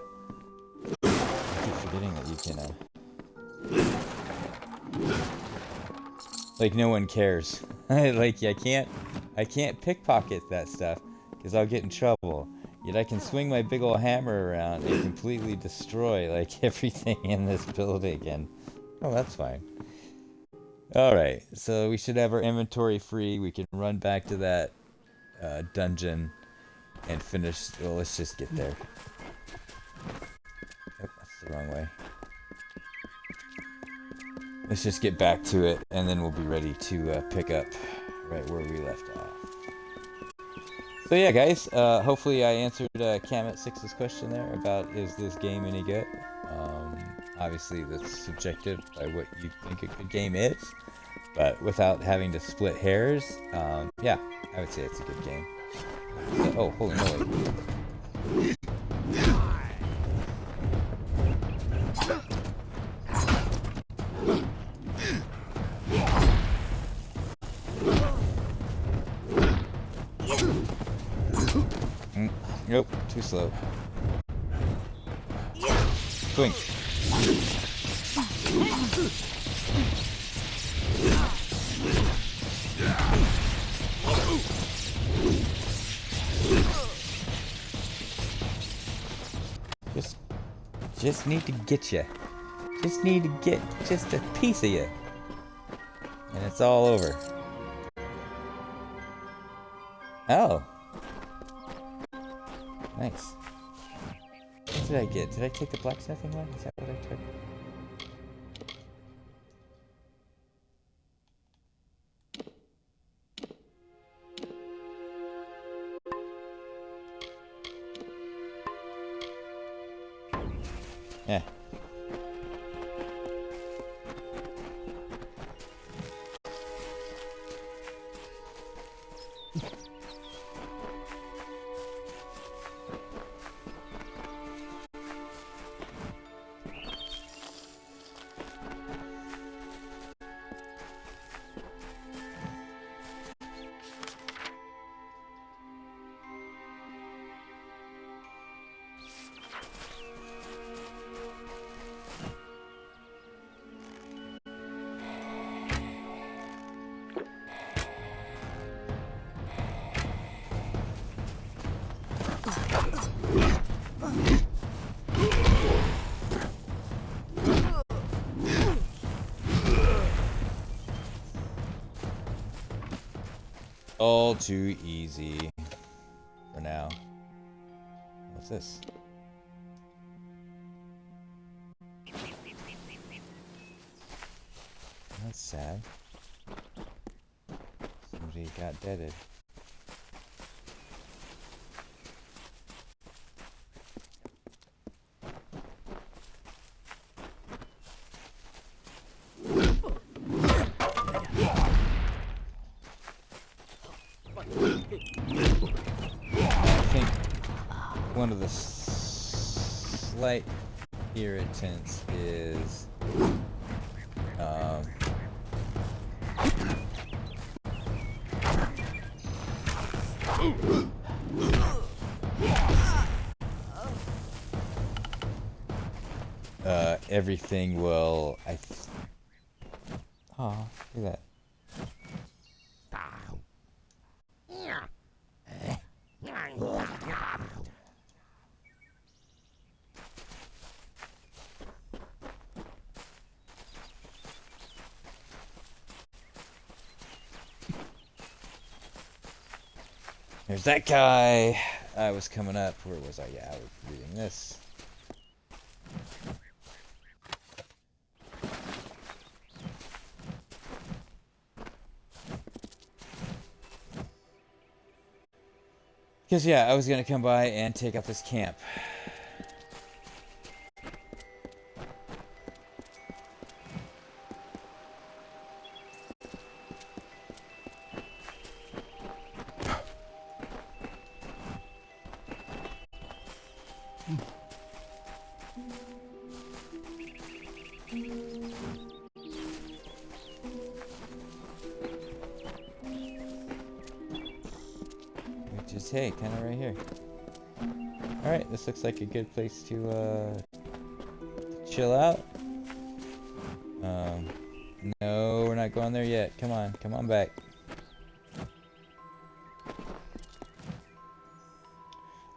I keep forgetting that you can, like, no one cares. Like, I can't pickpocket that stuff, because I'll get in trouble. Yet I can swing my big old hammer around and completely destroy, like, everything in this building, and... Oh, that's fine. Alright, so we should have our inventory free. We can run back to that dungeon and finish... Well, let's just get there. Oh, that's the the wrong way. Let's just get back to it, and then we'll be ready to pick up right where we left off. So yeah, guys, hopefully I answered Kamet6's question there about is this game any good? Obviously, that's subjective by what you think a good game is, but without having to split hairs, yeah, I would say it's a good game. So, oh, holy moly. Nope, too slow. Swing. Just need to get you. Just need to get just a piece of you. And it's all over. Oh. Nice. What did I get? Did I take the blacksmithing one? Is that what I took? Yeah. All too easy for now. What's this? That's sad. Somebody got deaded. One of the slight irritants is everything will oh, look at that. There's that guy. I was coming up. Where was I? Yeah, I was reading this. Because, yeah, I was going to come by and take up this camp. Hey, kind of right here. Alright, this looks like a good place to chill out. No, we're not going there yet. Come on back.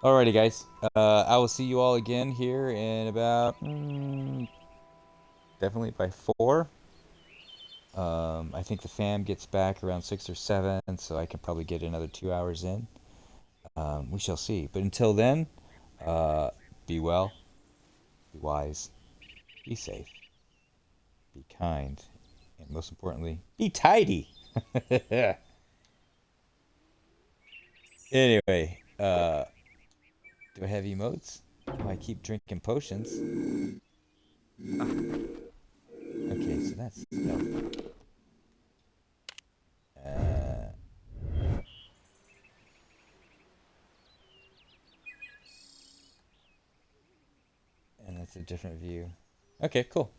Alrighty, guys. I will see you all again here in about definitely by 4. I think the fam gets back around 6 or 7, so I can probably get another 2 hours in. We shall see. But until then, be well, be wise, Be safe. Be kind. And most importantly, be tidy. Anyway, do I have emotes? Oh, I keep drinking potions. Okay, so that's stealth. And that's a different view. Okay, cool.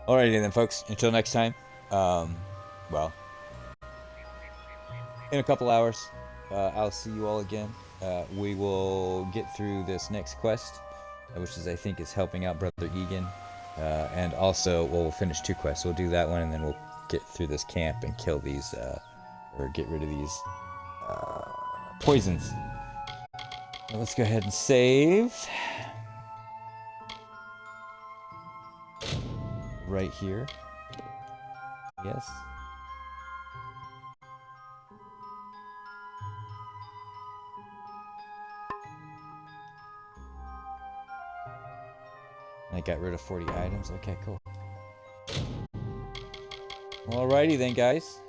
Alrighty then, folks. Until next time. Well, in a couple hours, I'll see you all again. We will get through this next quest, which is, I think, is helping out Brother Egan. And also, we'll finish 2 quests. We'll do that one, and then we'll get through this camp and kill these, or get rid of these poisons. Now let's go ahead and save. Right here. Yes. I got rid of 40 items. Okay, cool. Alrighty then, guys.